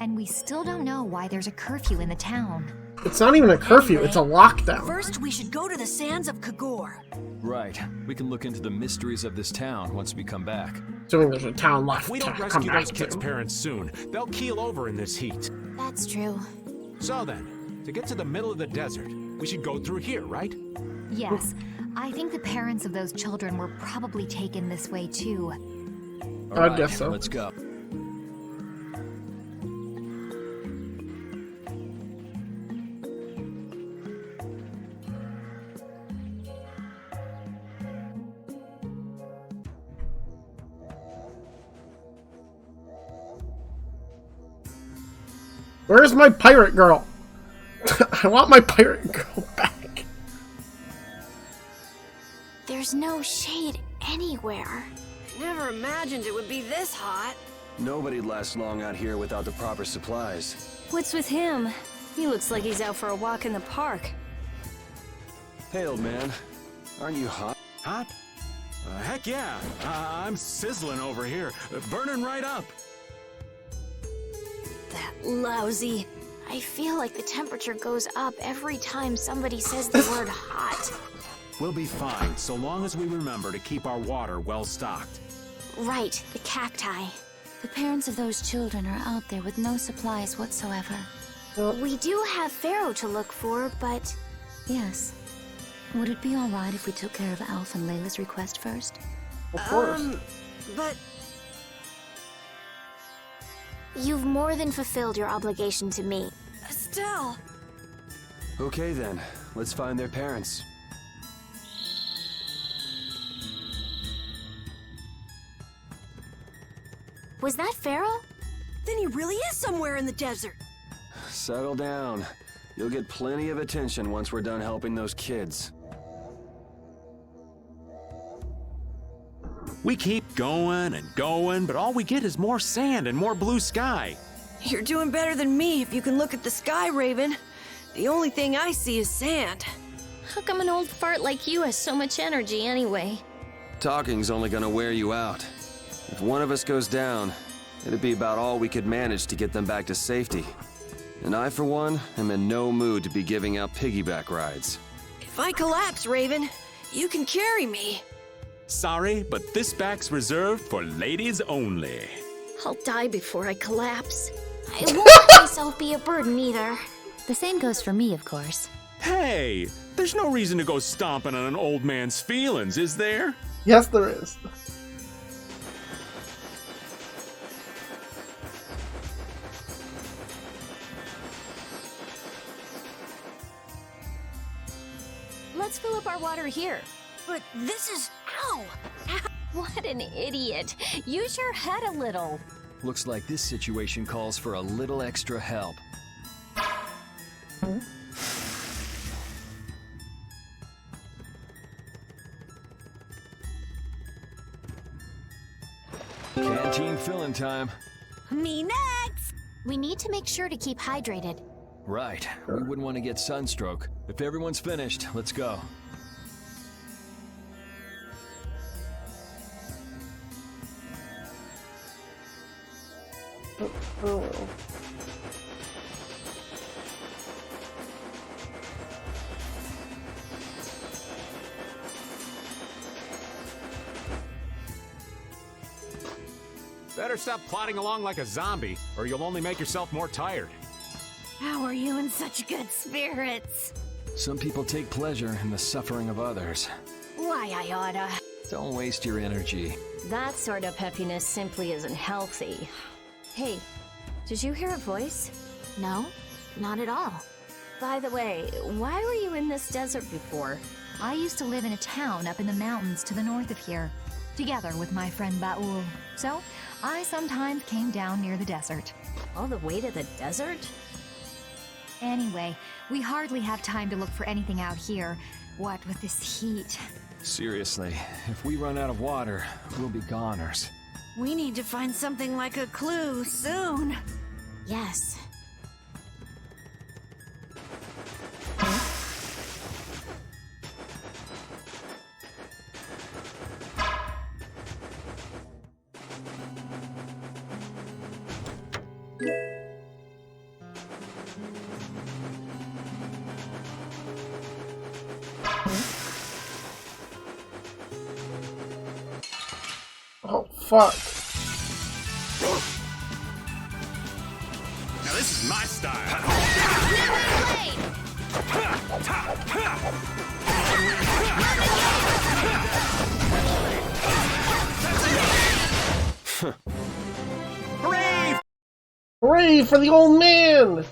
And we still don't know why there's a curfew in the town. It's not even a curfew, it's a lockdown. First, we should go to the sands of Kagor. Right. We can look into the mysteries of this town once we come back. Assuming there's a town left If we to don't come rescue back those kids' to. parents soon, they'll keel over in this heat. That's true. So then, to get to the middle of the desert, we should go through here, right? Yes, I think the parents of those children were probably taken this way too. All I right, guess so. Let's go. Where's my pirate girl? I want my pirate girl back. There's no shade anywhere. Never imagined it would be this hot. Nobody'd last long out here without the proper supplies. What's with him? He looks like he's out for a walk in the park. Hey, old man. Aren't you hot? Hot? Heck yeah. I'm sizzling over here. Burning right up. That lousy. I feel like the temperature goes up every time somebody says the word hot. We'll be fine, so long as we remember to keep our water well stocked. Right, the cacti. The parents of those children are out there with no supplies whatsoever. We do have Pharaoh to look for, but... Yes. Would it be alright if we took care of Alf and Layla's request first? Of course. But You've more than fulfilled your obligation to me. Estelle. Okay then, let's find their parents. Was that Pharaoh? Then he really is somewhere in the desert. Settle down. You'll get plenty of attention once we're done helping those kids. We keep going and going, but all we get is more sand and more blue sky. You're doing better than me if you can look at the sky, Raven. The only thing I see is sand. How come an old fart like you has so much energy anyway? Talking's only gonna wear you out. If one of us goes down, it'd be about all we could manage to get them back to safety. And I, for one, am in no mood to be giving out piggyback rides. If I collapse, Raven, you can carry me. Sorry, but this back's reserved for ladies only. I'll die before I collapse. I won't let myself be a burden either. The same goes for me, of course. Hey, there's no reason to go stomping on an old man's feelings, is there? Yes, there is. Let's fill up our water here. But this is... Ow! What an idiot. Use your head a little. Looks like this situation calls for a little extra help. Canteen filling time. Me next! We need to make sure to keep hydrated. Right. We wouldn't want to get sunstroke. If everyone's finished, let's go. Oh. Better stop plodding along like a zombie, or you'll only make yourself more tired. How are you in such good spirits? Some people take pleasure in the suffering of others. Why, I oughta. Don't waste your energy. That sort of peppiness simply isn't healthy. Hey, did you hear a voice? No, not at all. By the way, why were you in this desert before? I used to live in a town up in the mountains to the north of here, together with my friend Baul. So, I sometimes came down near the desert. All the way to the desert? Anyway, we hardly have time to look for anything out here. What with this heat? Seriously, if we run out of water, we'll be goners. We need to find something like a clue soon. Yes. Oh, fuck. Now this is my style. Hooray! Hooray for the old man!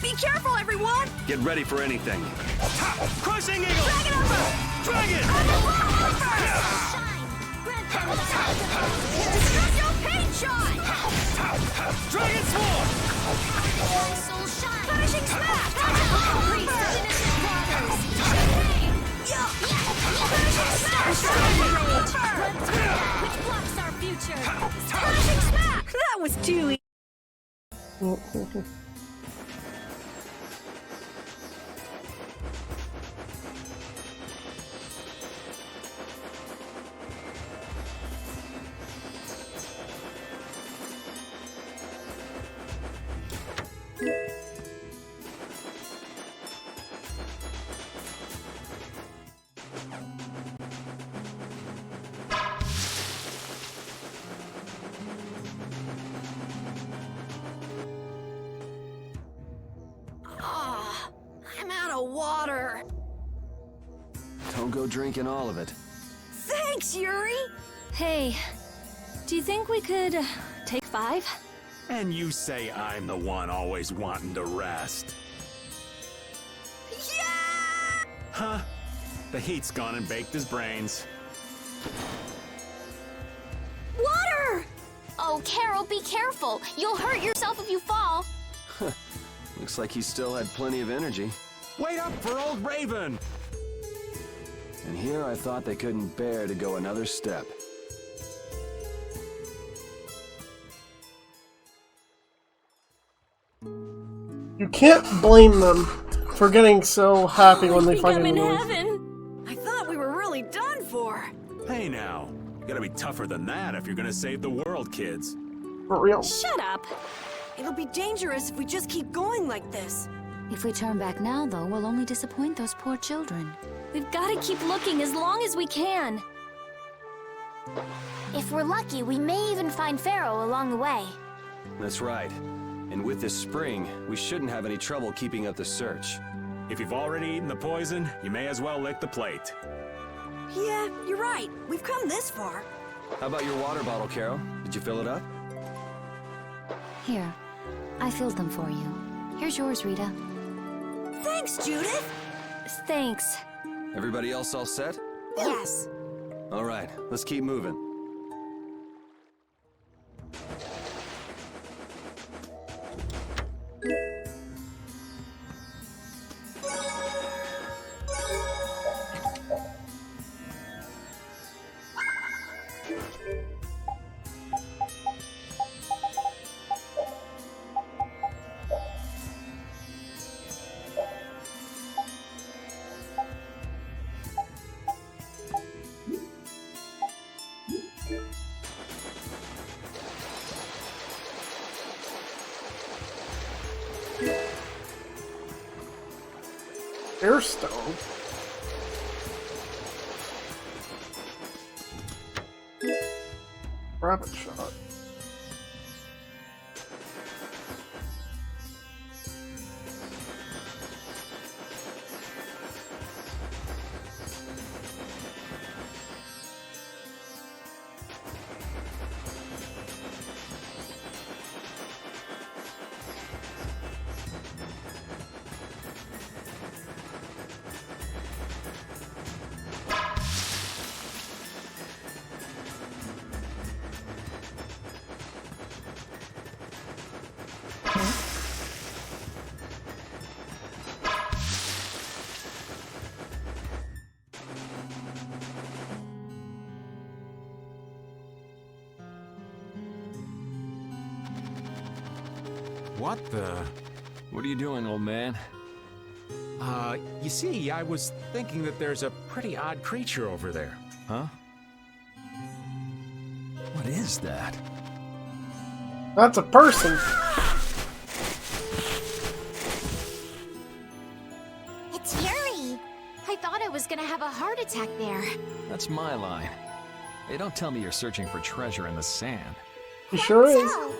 Be careful, everyone! Get ready for anything. Crushing Eagle! Dragon! Special paint shot! Dragon Sword! Soul shine! Finishing smash! Which blocks our future? Finishing smash! That was too easy. I'm out of water. Don't go drinking all of it. Thanks, Yuri. Hey, do you think we could Take 5? And you say I'm the one always wanting to rest. Yeah! Huh? The heat's gone and baked his brains. Water! Oh, Carol, be careful. You'll hurt yourself if you fall. Looks like he still had plenty of energy. Wait up for old Raven! And here I thought they couldn't bear to go another step. You can't blame them for getting so happy when they find I'm a in noise. heaven. I thought we were really done for. Hey now, you gotta be tougher than that if you're gonna save the world, kids. For real. Shut up. It'll be dangerous if we just keep going like this. If we turn back now, though, we'll only disappoint those poor children. We've got to keep looking as long as we can. If we're lucky, we may even find Pharaoh along the way. That's right. And with this spring, we shouldn't have any trouble keeping up the search. If you've already eaten the poison, you may as well lick the plate. Yeah, you're right. We've come this far. How about your water bottle, Carol? Did you fill it up? Here, I filled them for you. Here's yours, Rita. Thanks, Judith. Thanks. Everybody else all set? Yes. All right, let's keep moving. Airstone. Rabbit shot. What the? What are you doing, old man? You see, I was thinking that there's a pretty odd creature over there. Huh? What is that? That's a person. It's Yuri. I thought I was gonna have a heart attack there. That's my line. Hey, don't tell me you're searching for treasure in the sand. He sure is. So,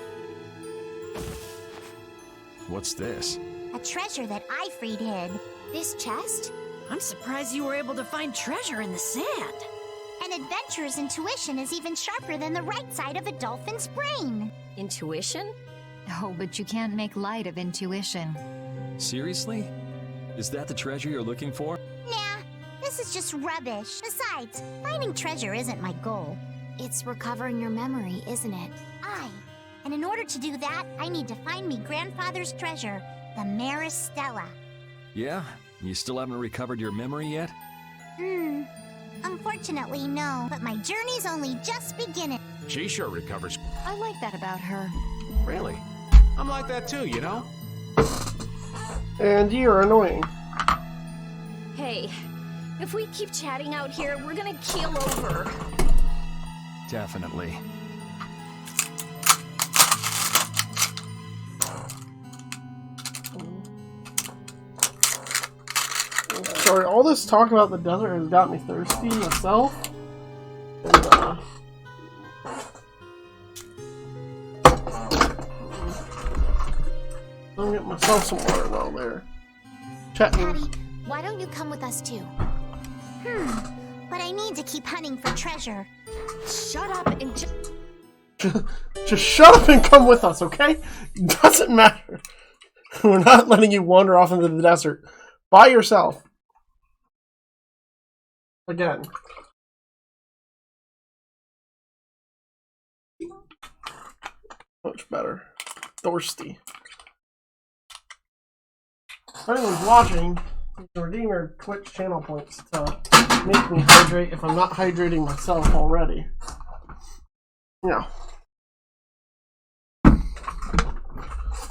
What's this? a treasure that I freed hid. This chest? I'm surprised you were able to find treasure in the sand. An adventurer's intuition is even sharper than the right side of a dolphin's brain. Intuition? Oh, but you can't make light of intuition. Seriously? Is that the treasure you're looking for? Nah, this is just rubbish. Besides, finding treasure isn't my goal. It's recovering your memory, isn't it? Aye. And in order to do that, I need to find me grandfather's treasure, the Maris Stella. Yeah? You still haven't recovered your memory yet? Unfortunately, no. But my journey's only just beginning. She sure recovers. I like that about her. Really? I'm like that too, you know? And you're annoying. Hey, if we keep chatting out here, we're gonna keel over. Definitely. Sorry, all this talk about the desert has got me thirsty myself. And, I'll get myself some water while there. Chatting. Patty, why don't you come with us too? But I need to keep hunting for treasure. Shut up and just... Just shut up and come with us, okay? It doesn't matter. We're not letting you wander off into the desert by yourself. Again. Much better. Thirsty. If anyone's watching, you can redeem your Twitch channel points to make me hydrate if I'm not hydrating myself already. Yeah.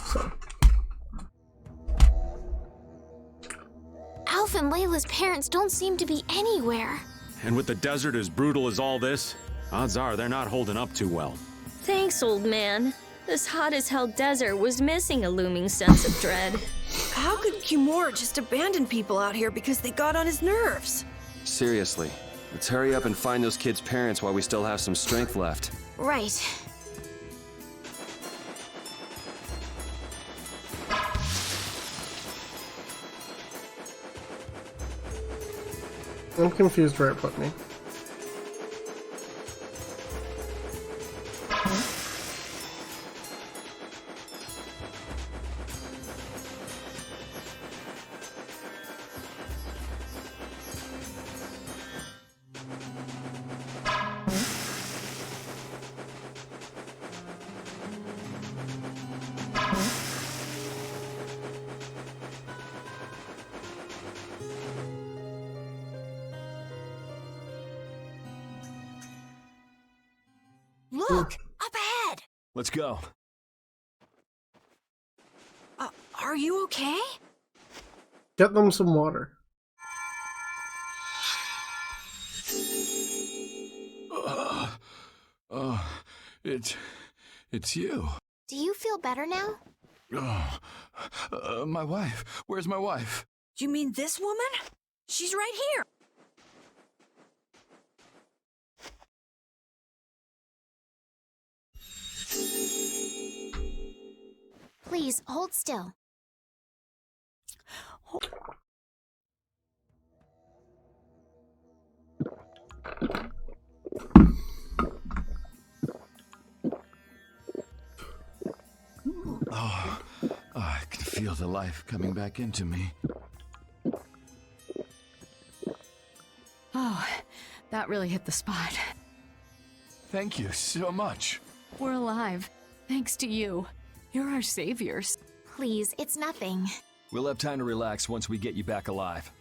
So. Alf and Layla's parents don't seem to be anywhere. And with the desert as brutal as all this, odds are they're not holding up too well. Thanks, old man. This hot-as-hell desert was missing a looming sense of dread. How could Kimura just abandon people out here because they got on his nerves? Seriously, let's hurry up and find those kids' parents while we still have some strength left. Right. I'm confused where it put me. Look! Up ahead! Let's go. Are you okay? Get them some water. It's you. Do you feel better now? My wife. Where's my wife? You mean this woman? She's right here. Please, hold still. I can feel the life coming back into me. Oh, that really hit the spot. Thank you so much. We're alive, thanks to you. You're our saviors. Please, it's nothing. We'll have time to relax once we get you back alive.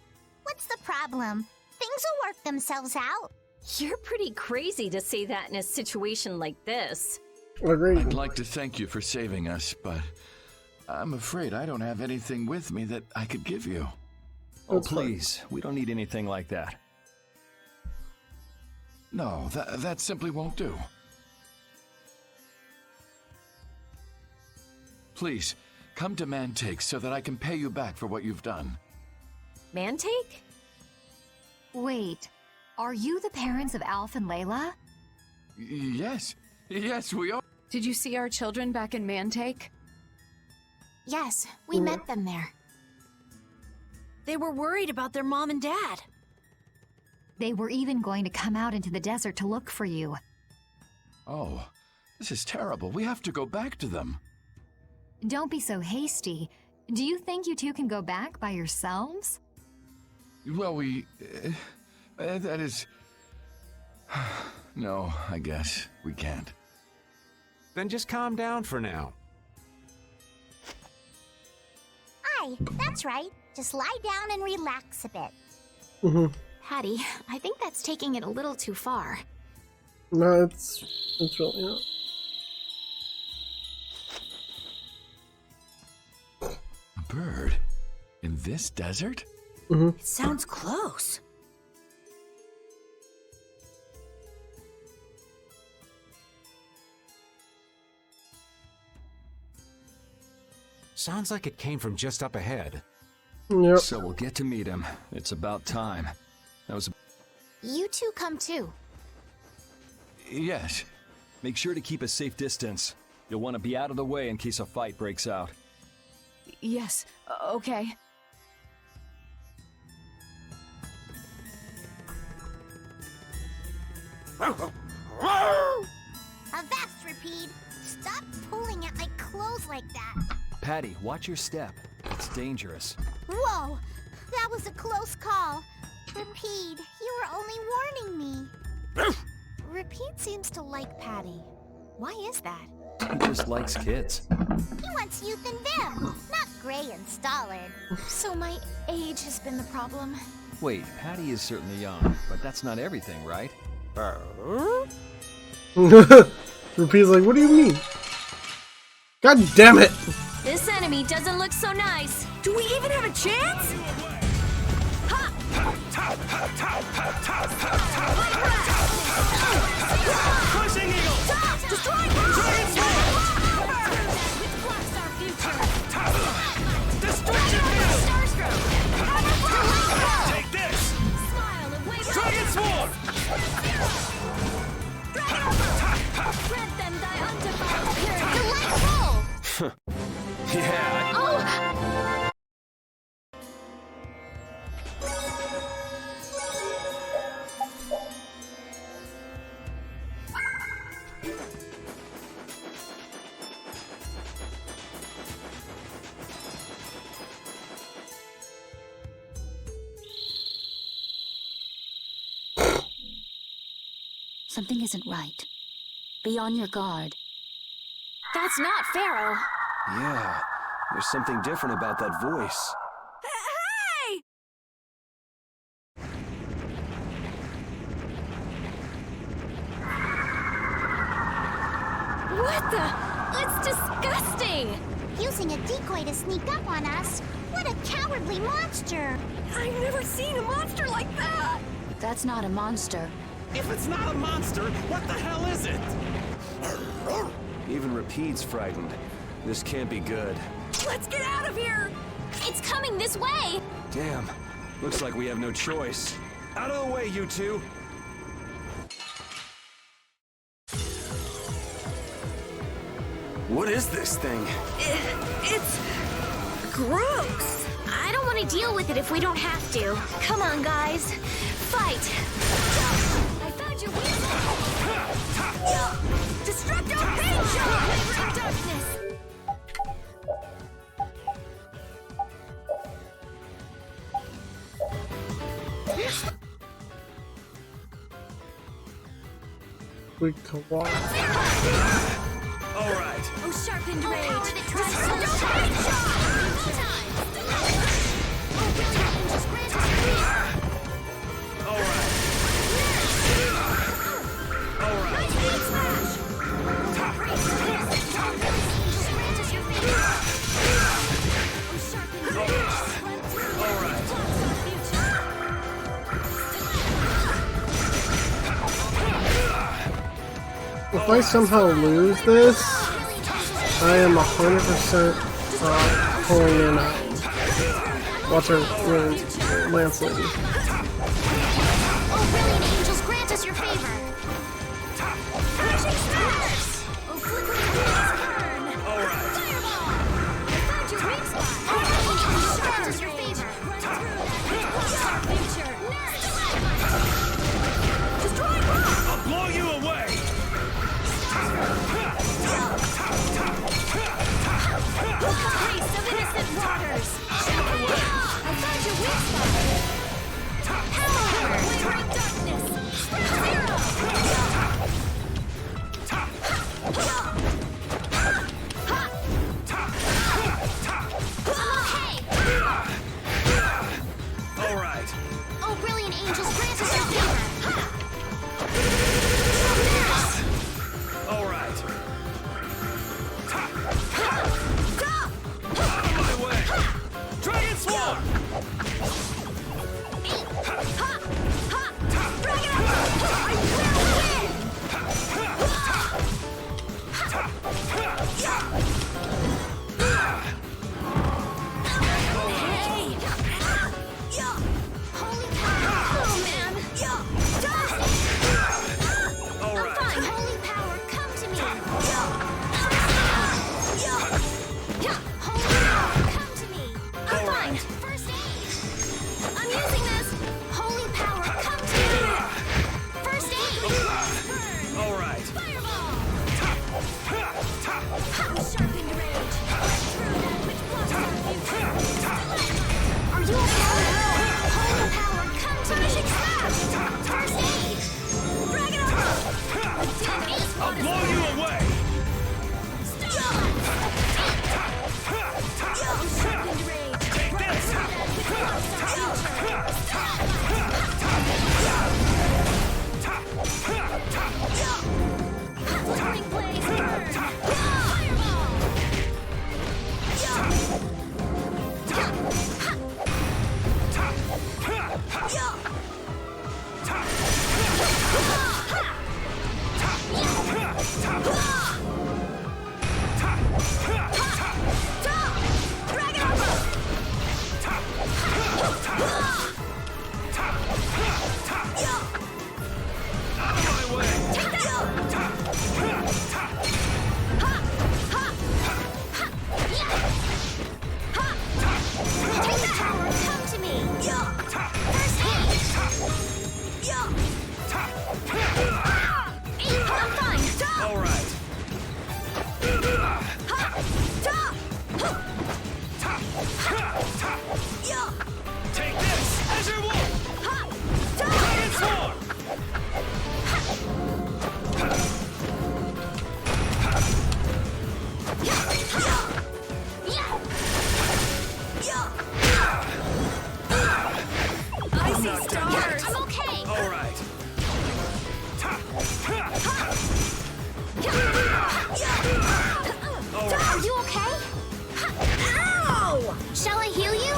What's the problem? Things will work themselves out. You're pretty crazy to say that in a situation like this. I'd like to thank you for saving us, but I'm afraid I don't have anything with me that I could give you. Oh, please. We don't need anything like that. No, that simply won't do. Please, come to Mantake so that I can pay you back for what you've done. Mantake? Wait, are you the parents of Alf and Layla? Yes, we are. Did you see our children back in Mantake? Yes, we met them there. They were worried about their mom and dad. They were even going to come out into the desert to look for you. Oh, this is terrible. We have to go back to them. Don't be so hasty. Do you think you two can go back by yourselves? Well, that is... No, I guess we can't. Then just calm down for now. Aye, that's right. Just lie down and relax a bit. Hattie, I think that's taking it a little too far. No, it's really not. A bird? In this desert? It sounds close. Sounds like it came from just up ahead. Yep. So we'll get to meet him. It's about time. That was... You two come too. Yes. Make sure to keep a safe distance. You'll want to be out of the way in case a fight breaks out. Yes, okay. Avast, Repeat! Stop pulling at my clothes like that! Patty, watch your step. It's dangerous. Whoa! That was a close call. Repeat, you were only warning me. Repeat seems to like Patty. Why is that? He just likes kids. He wants youth and vim, not gray and stolid. So my age has been the problem. Wait, Patty is certainly young, but that's not everything, right? Repeat's like, what do you mean? God damn it! This enemy doesn't look so nice. Do we even have a chance? Pushing Eagle! Destroy Dragon Sword! Which blocks our future? Destruction Field! Starstroke! Take this! Smile and wave Dragon Sword! Grant them thy undefiled purity. Delightful! Yeah. Oh! Something isn't right. Be on your guard. That's not Pharaoh. Yeah. There's something different about that voice. Hey! What the? It's disgusting! Using a decoy to sneak up on us? What a cowardly monster! I've never seen a monster like that! That's not a monster. If it's not a monster, what the hell is it? Even Repeat's frightened. This can't be good. Let's get out of here! It's coming this way! Damn. Looks like we have no choice. Out of the way, you two! What is this thing? It's gross. I don't want to deal with it if we don't have to. Come on, guys. Fight! I found your weak spot! Destructo Pincho! Wavering darkness! We can walk. All right. Oh, sharpened rage! power that drives Destructo us. Pincho! All right. All right. All right. If I somehow lose this, I am 100% pulling in what's her name? Lance Lady. Oh, brilliant angels, grant us your favor! Crashing stars! Oh, flickering wheels burn! All right. Fireball! I found your weak spot! Oh, brilliant angels, grant us your favor! Run through that future! Nurse! Destroy rock! I'll blow you away! Priest of innocent waters! I found your weak spot! All right. Take this! Azure Wolf! Dragon Swarm! I see stars. I'm okay. All right. Are you okay? Ow! Shall I heal you?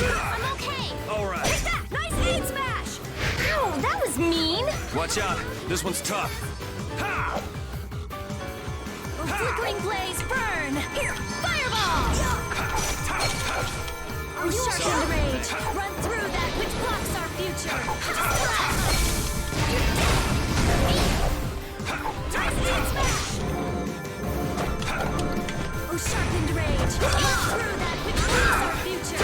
I'm okay. All right. Take that! Nice aid smash! Ow, that was mean. Watch out. This one's tough. Flickering blaze, burn. Here, fireball. Are you Sharpened okay? rage, run through that which blocks our future. Nice aid smash! Oh, sharpened rage, run through that which blocks our future.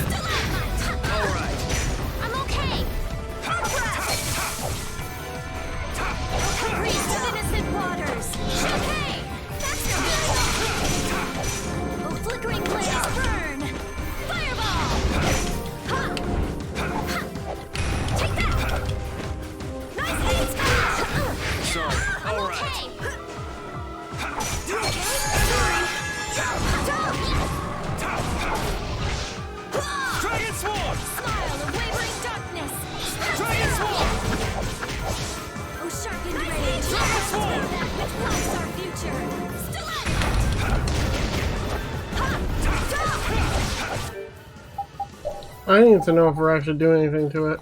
Stalagmite. All right. I'm okay. Priest of innocent waters. Okay. That's no good. Oh, flickering blaze, burn. Fireball. Take that! Nice aid smash! Sorry. I'm All okay. right. You okay? Sorry. Dragon Swarm! Smile of wavering darkness. Dragon Swarm! Oh, sharpened rage, run through that which blocks our future. I need to know if we're actually doing anything to it.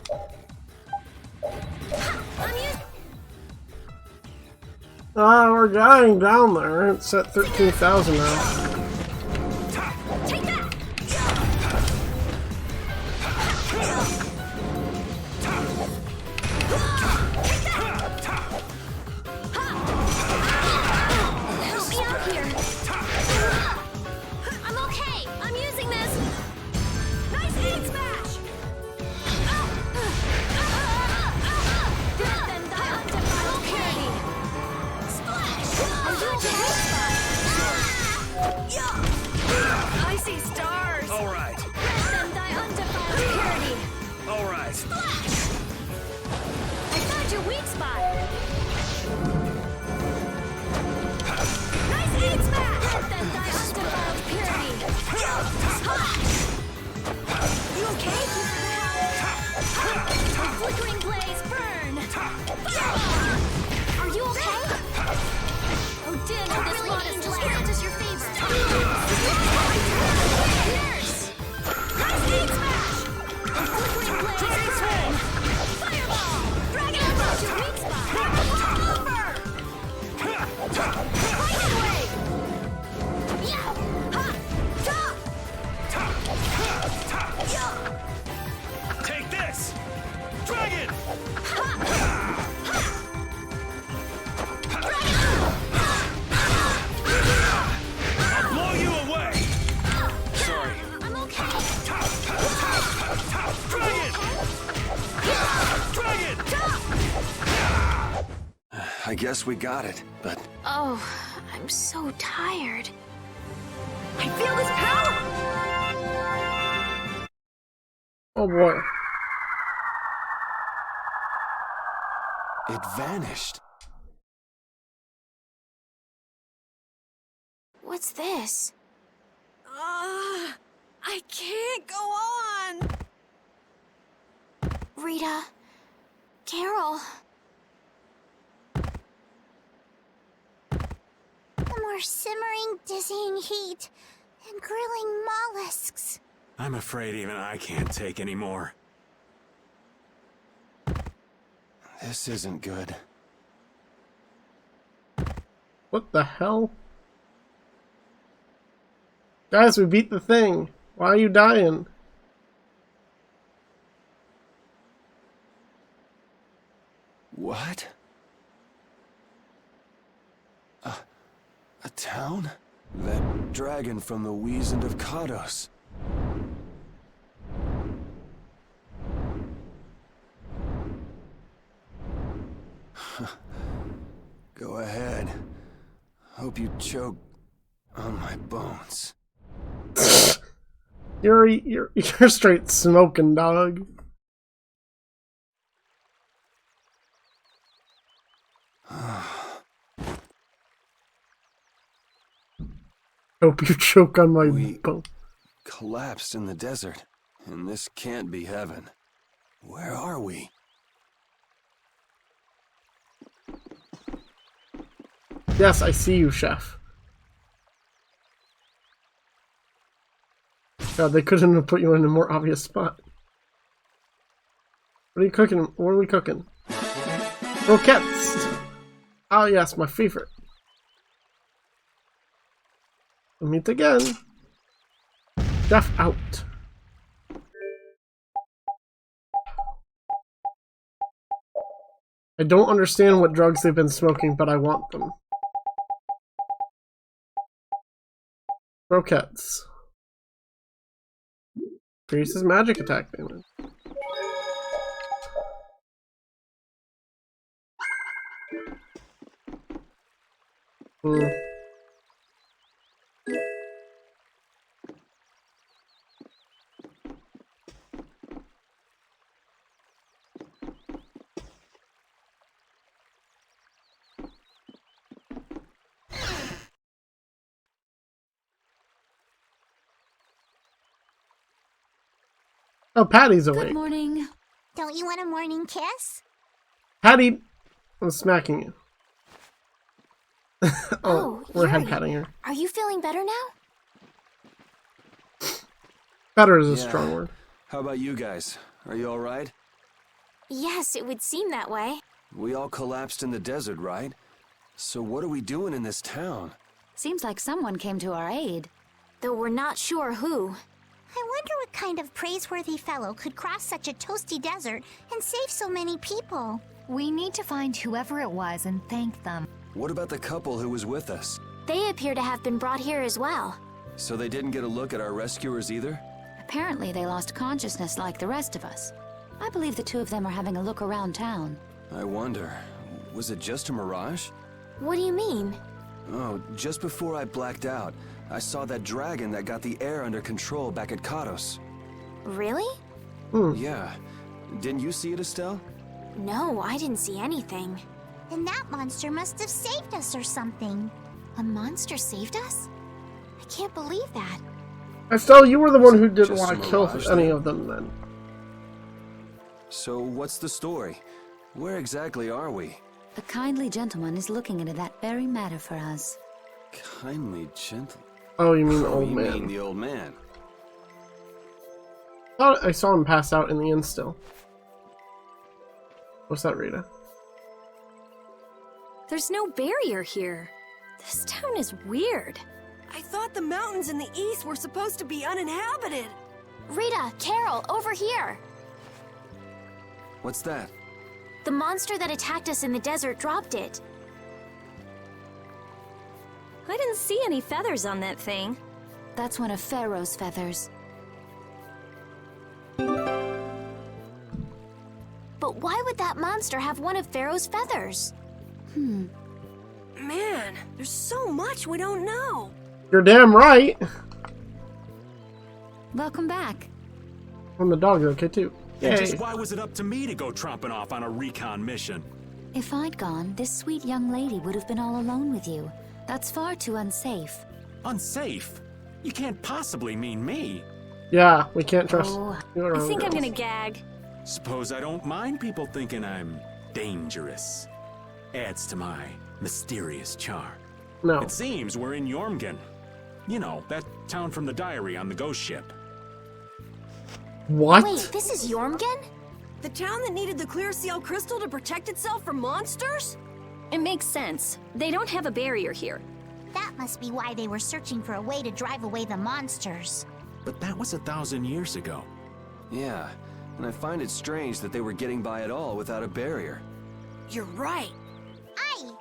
Ah, we're dying down there. It's at 13,000 now. Take that! Help me out here. I'm okay. I'm using this. Nice aid smash. Death and thy undefiled purity. Splash. Are you okay? I see stars. All right. Death and thy undefiled purity. All right. Splash. I found your weak spot. Nice aid smash. Death and thy undefiled purity. Splash. You okay? A flickering blaze, burn. Fireball. Are you okay? Oh, dim in this modest Angel land. grant us your favor. Nurse. Nice aid smash. A flickering blaze, burn. Fireball. Dragon approach your weak spot. Over. Lightning wave. Yeah. Ha. Ta. Take this! Dragon! I'll blow you away! Sorry. I'm okay. Dragon! Dragon! I guess we got it, but Oh, I'm so tired. I feel this power. Oh boy. it vanished. What's this? I can't go on. Rita. Carol. The more simmering, dizzying heat and grilling mollusks. I'm afraid even I can't take any more. This isn't good. What the hell? Guys, we beat the thing. Why are you dying? What? A town? That dragon from the Wizened of Go ahead. Hope you choke on my bones. You're straight smoking, dog. Hope you choke on my bone. Collapsed in the desert, and this can't be heaven. Where are we? Yes, I see you, chef. God, they couldn't have put you in a more obvious spot. What are you cooking? What are we cooking? Croquettes! Oh yes, my favorite. We'll meet again. Chef out. I don't understand what drugs they've been smoking, but I want them. Croquettes. Increases magic attack damage. Oh, Patty's awake. Good morning. Don't you want a morning kiss? Patty, I'm smacking you. Oh, we're Yuri, head patting her. Are you feeling better now? Better is a strong word. How about you guys? Are you alright? Yes, it would seem that way. We all collapsed in the desert, right? So what are we doing in this town? Seems like someone came to our aid. Though we're not sure who. I wonder what kind of praiseworthy fellow could cross such a toasty desert and save so many people. We need to find whoever it was and thank them. What about the couple who was with us? They appear to have been brought here as well. So they didn't get a look at our rescuers either? Apparently they lost consciousness like the rest of us. I believe the two of them are having a look around town. I wonder, was it just a mirage? What do you mean? Oh, just before I blacked out, I saw that dragon that got the air under control back at Katos. Really? Yeah. Didn't you see it, Estelle? No, I didn't see anything. Then that monster must have saved us or something. A monster saved us? I can't believe that. Estelle, you were the one who didn't Just want a to kill mirage, any then? of them then. So what's the story? Where exactly are we? A kindly gentleman is looking into that very matter for us. Kindly gentle. Oh, you mean the Oh, old you man. mean the old man. Thought I saw him pass out in the inn still. What's that, Rita? There's no barrier here. This town is weird. I thought the mountains in the east were supposed to be uninhabited. Rita, Carol, over here! What's that? The monster that attacked us in the desert dropped it. I didn't see any feathers on that thing. That's one of Pharaoh's feathers. But why would that monster have one of Pharaoh's feathers? Man, there's so much we don't know. You're damn right. Welcome back. And the dog's okay too. And Yay. just why was it up to me to go tromping off on a recon mission? If I'd gone, this sweet young lady would have been all alone with you. That's far too unsafe. Unsafe? You can't possibly mean me. Yeah, we can't trust Oh, you I around think I'm girls. gonna gag. Suppose I don't mind people thinking I'm dangerous. Adds to my mysterious charm. No. It seems we're in Jormungand. You know, that town from the diary on the ghost ship. What? Wait, this is Jormungand? The town that needed the clear seal crystal to protect itself from monsters? It makes sense. They don't have a barrier here. That must be why they were searching for a way to drive away the monsters. But that was 1,000 years ago. Yeah, and I find it strange that they were getting by at all without a barrier. You're right. Aye!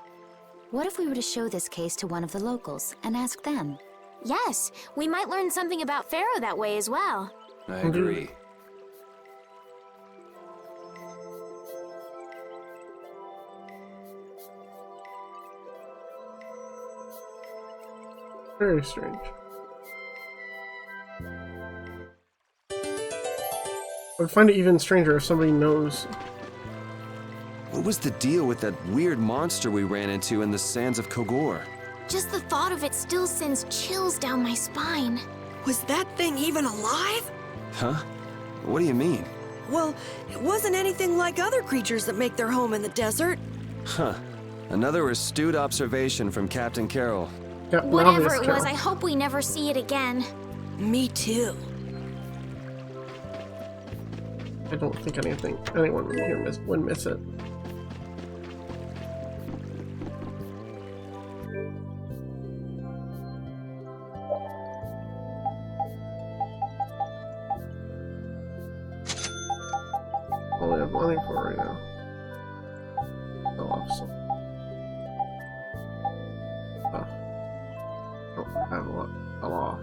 What if we were to show this case to one of the locals and ask them? Yes, we might learn something about Pharaoh that way as well. I agree. Very strange. I would find it even stranger if somebody knows. What was the deal with that weird monster we ran into in the sands of Kogor? Just the thought of it still sends chills down my spine. Was that thing even alive? Huh? What do you mean? Well, it wasn't anything like other creatures that make their home in the desert. Huh. Another astute observation from Captain Carroll. Whatever it was, I hope we never see it again. Me too. I don't think anyone here would miss it. All we have money for right now. Oh, awesome. Don't have a lot. A lot.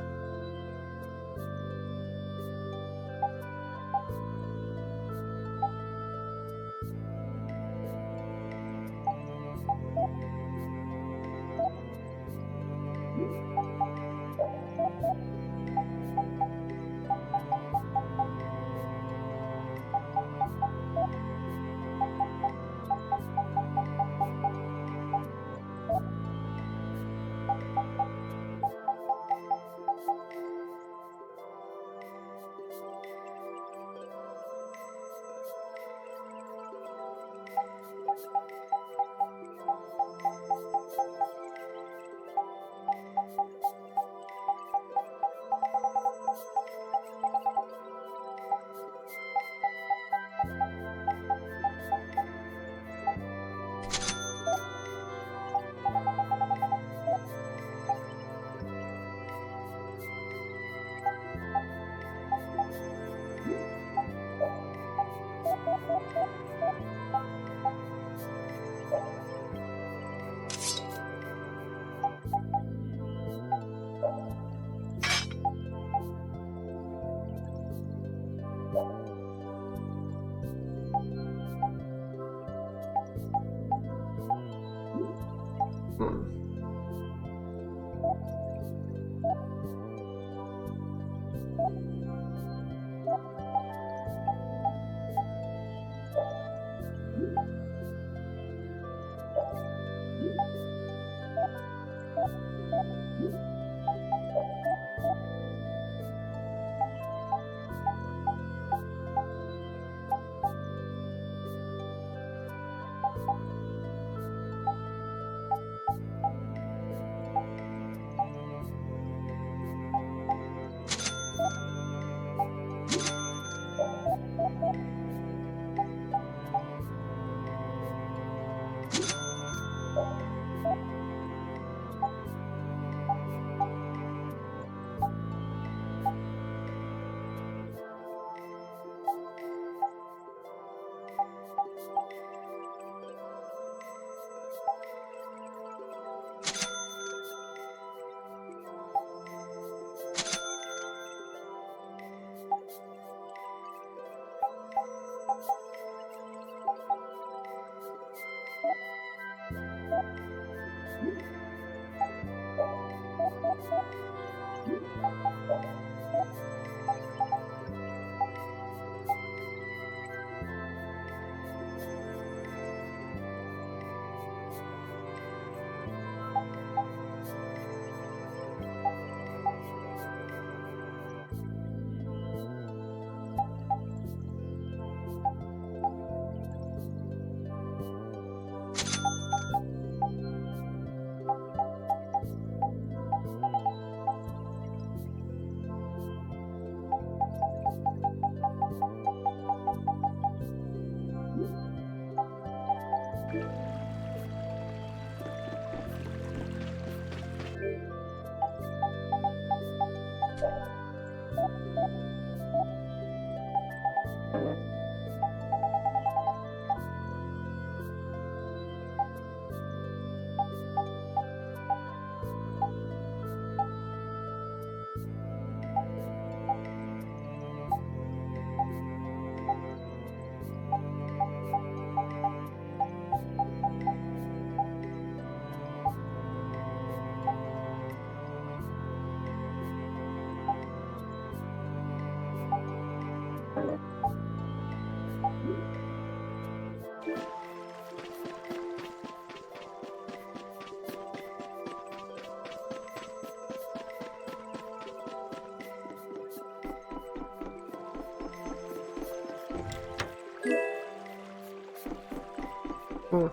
Hmm.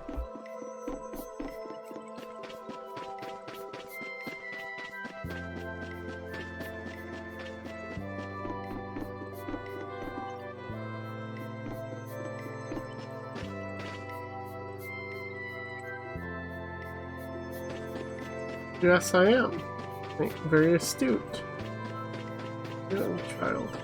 Yes, I am. Very astute. Young child.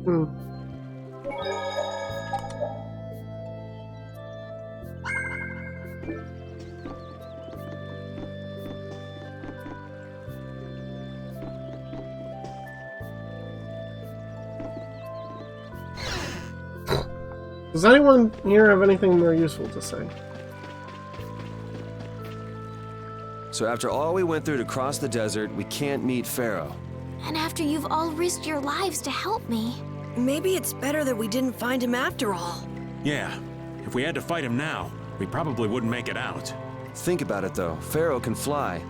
Hmm. Does anyone here have anything more useful to say? So after all we went through to cross the desert, we can't meet Pharaoh. And after you've all risked your lives to help me. Maybe it's better that we didn't find him after all. Yeah, if we had to fight him now, we probably wouldn't make it out. Think about it though, Pharaoh can fly.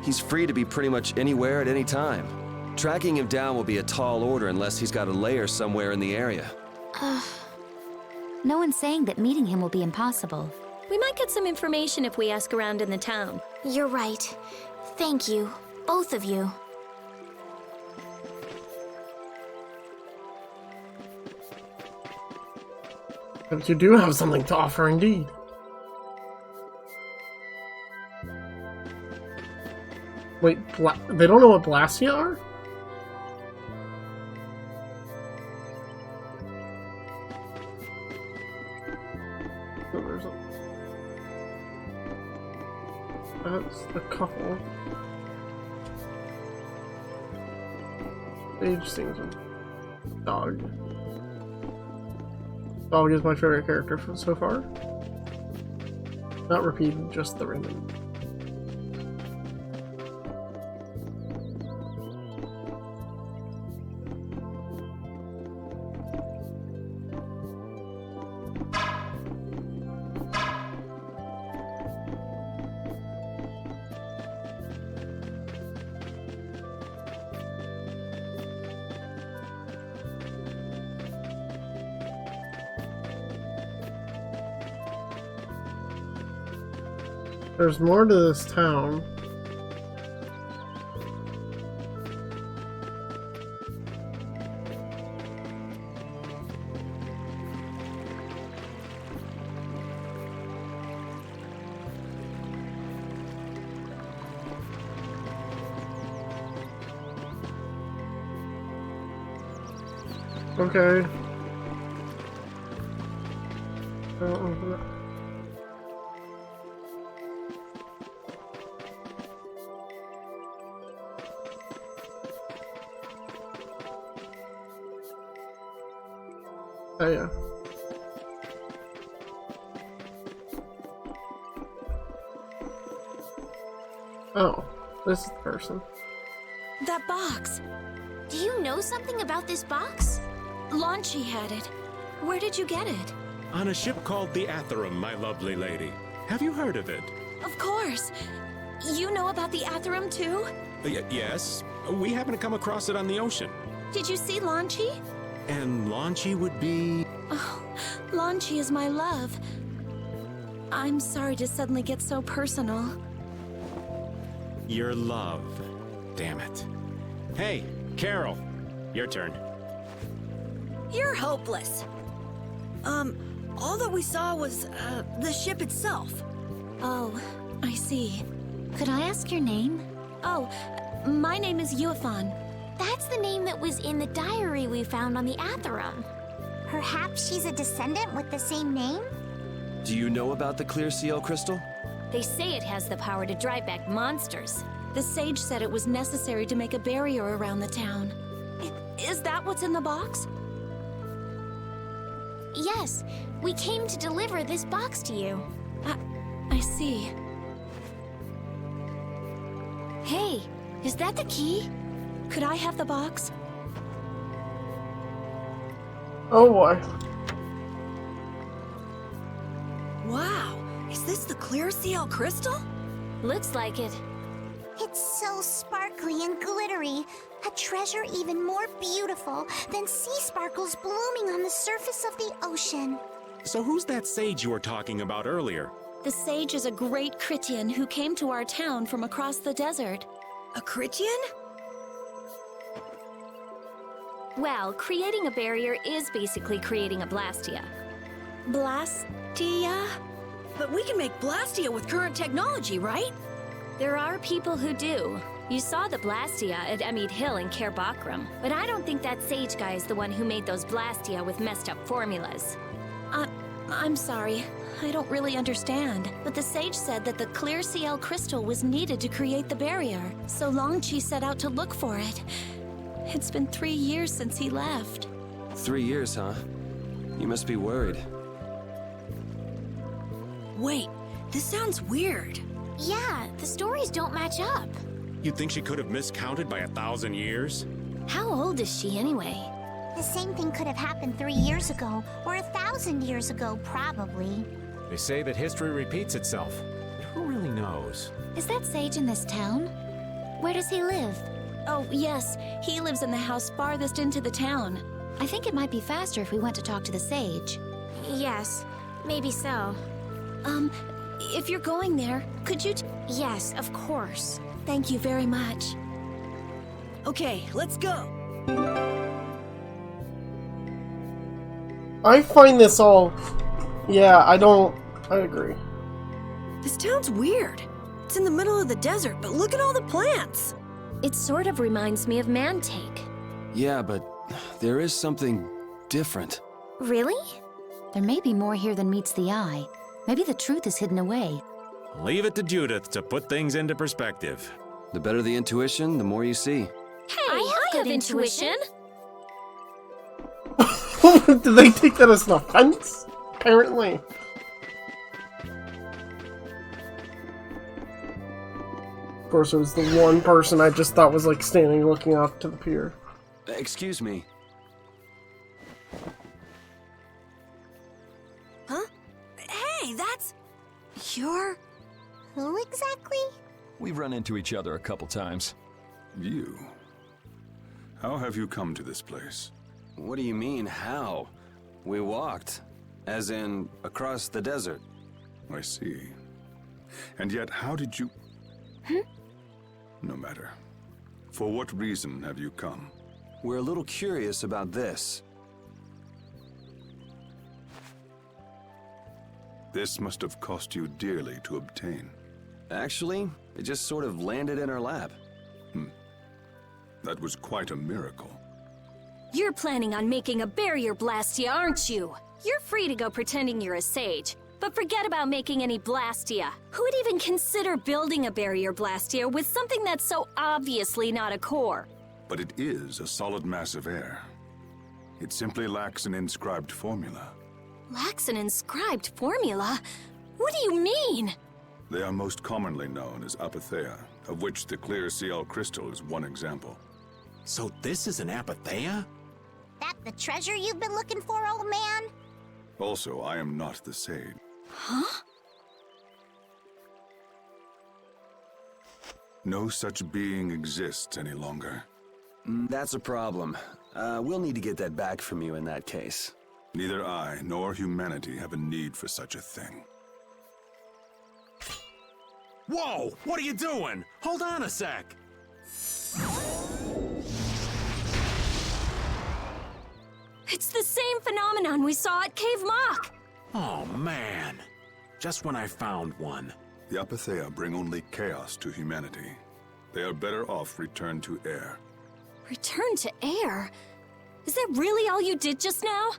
He's free to be pretty much anywhere at any time. Tracking him down will be a tall order unless he's got a lair somewhere in the area. No one's saying that meeting him will be impossible. We might get some information if we ask around in the town. You're right. Thank you, both of you. But you do have something to offer indeed. Wait, they don't know what Blastia are? Oh, there's a... That's the couple. Age seems a dog. Dog is my favorite character so far. Not repeated, just the random. There's more to this town. Okay. Oh yeah. Oh, this is the person. That box. Do you know something about this box? Launchy had it. Where did you get it? On a ship called the Atherum, my lovely lady. Have you heard of it? Of course. You know about the Atherum too? Yes. We happened to come across it on the ocean. Did you see Launchy? And Launchy would be... Oh, Launchy is my love. I'm sorry to suddenly get so personal. Your love. Damn it. Hey, Carol. Your turn. You're hopeless. All that we saw was, the ship itself. Oh, I see. Could I ask your name? Oh, my name is Yuafan. That's the name that was in the diary we found on the Atherum. Perhaps she's a descendant with the same name? Do you know about the clear ceil crystal? They say it has the power to drive back monsters. The sage said it was necessary to make a barrier around the town. Is that what's in the box? Yes, we came to deliver this box to you. I see. Hey, is that the key? Could I have the box? Oh boy. Wow, is this the clear ceil crystal? Looks like it. It's so sparkly and glittery. A treasure even more beautiful than sea sparkles blooming on the surface of the ocean. So who's that sage you were talking about earlier? The sage is a great Critian who came to our town from across the desert. A Critian? Well, creating a barrier is basically creating a Blastia. Blastia? But we can make Blastia with current technology, right? There are people who do. You saw the Blastia at Emmett Hill in Cair Bakram, but I don't think that sage guy is the one who made those Blastia with messed up formulas. I'm sorry. I don't really understand. But the sage said that the clear ceil crystal was needed to create the barrier, so Longchi set out to look for it. It's been 3 years since he left. 3 years, huh? You must be worried. Wait, this sounds weird. Yeah, the stories don't match up. You think she could have miscounted by 1,000 years? How old is she anyway? The same thing could have happened 3 years ago, or 1,000 years ago, probably. They say that history repeats itself. But who really knows? Is that sage in this town? Where does he live? Oh, yes. He lives in the house farthest into the town. I think it might be faster if we went to talk to the sage. Yes, maybe so. If you're going there, could you Yes, of course. Thank you very much. Okay, let's go. I find this all... Yeah, I agree. This town's weird. It's in the middle of the desert, but look at all the plants. It sort of reminds me of Mantake. Yeah, but there is something different. Really? There may be more here than meets the eye. Maybe the truth is hidden away. Leave it to Judith to put things into perspective. The better the intuition, the more you see. Hey, I have intuition. Did they take that as an offense? Apparently. Of course, it was the one person I just thought was like standing looking out to the pier. Excuse me. Huh? Hey, that's... You're... Who exactly? We've run into each other a couple times. You? How have you come to this place? What do you mean, how? We walked. As in, across the desert. I see. And yet, how did you... No matter. For what reason have you come? We're a little curious about this. This must have cost you dearly to obtain. Actually, it just sort of landed in our lap. That was quite a miracle. You're planning on making a barrier Blastia, aren't you? You're free to go pretending you're a sage, but forget about making any Blastia. Who would even consider building a barrier Blastia with something that's so obviously not a core? But it is a solid mass of air. It simply lacks an inscribed formula. Lacks an inscribed formula? What do you mean? They are most commonly known as apatheia, of which the clear ceil crystal is one example. So this is an apatheia? That the treasure you've been looking for, old man? Also, I am not the sage. Huh? No such being exists any longer. That's a problem. We'll need to get that back from you in that case. Neither I nor humanity have a need for such a thing. Whoa! What are you doing? Hold on a sec! It's the same phenomenon we saw at Cave Mock! Oh man. Just when I found one. The apatheia bring only chaos to humanity. They are better off returned to air. Return to air? Is that really all you did just now?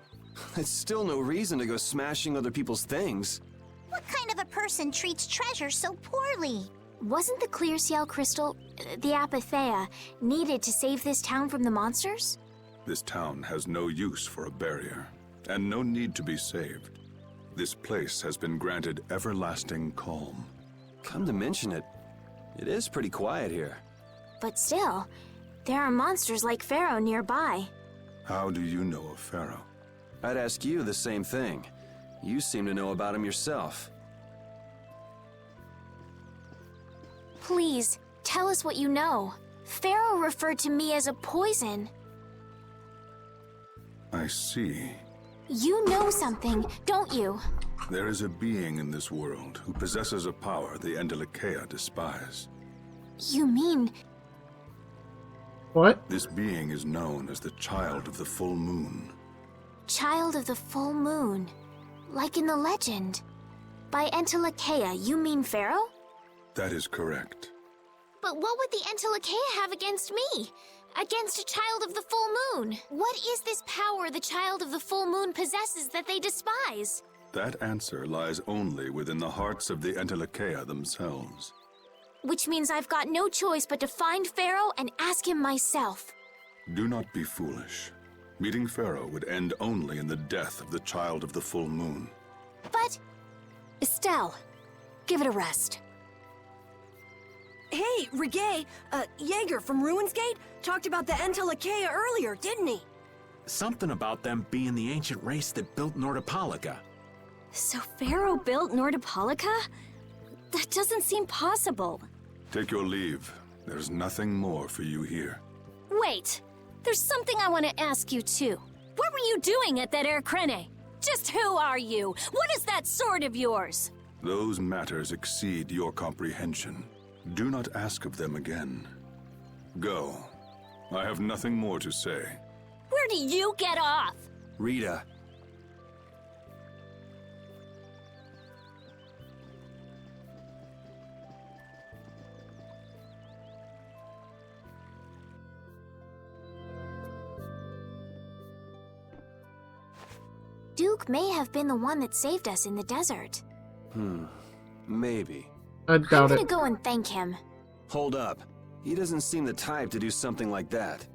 It's still no reason to go smashing other people's things. What kind of a person treats treasure so poorly? Wasn't the clear ceil crystal, the apatheia, needed to save this town from the monsters? This town has no use for a barrier, and no need to be saved. This place has been granted everlasting calm. Come to mention it, it is pretty quiet here. But still, there are monsters like Pharaoh nearby. How do you know of Pharaoh? I'd ask you the same thing. You seem to know about him yourself. Please, tell us what you know. Pharaoh referred to me as a poison. I see. You know something, don't you? There is a being in this world who possesses a power the Endelakea despise. You mean... What? This being is known as the Child of the Full Moon. Child of the Full Moon. Like in the legend. By Endelakea, you mean Pharaoh? That is correct. But what would the Endelakea have against me? Against a Child of the Full Moon? What is this power the Child of the Full Moon possesses that they despise? That answer lies only within the hearts of the Endelakea themselves. Which means I've got no choice but to find Pharaoh and ask him myself. Do not be foolish. Meeting Pharaoh would end only in the death of the Child of the Full Moon. But... Estelle, give it a rest. Hey, Reggae, Jaeger from Ruinsgate talked about the Endelakea earlier, didn't he? Something about them being the ancient race that built Nordopolica. So Pharaoh built Nordopolica? That doesn't seem possible. Take your leave. There's nothing more for you here. Wait, there's something I want to ask you too. What were you doing at that Air Krene? Just who are you? What is that sword of yours? Those matters exceed your comprehension. Do not ask of them again. Go. I have nothing more to say. Where do you get off? Rita. Duke may have been the one that saved us in the desert. Maybe. I doubt I'm gonna it. go and thank him. Hold up. He doesn't seem the type to do something like that.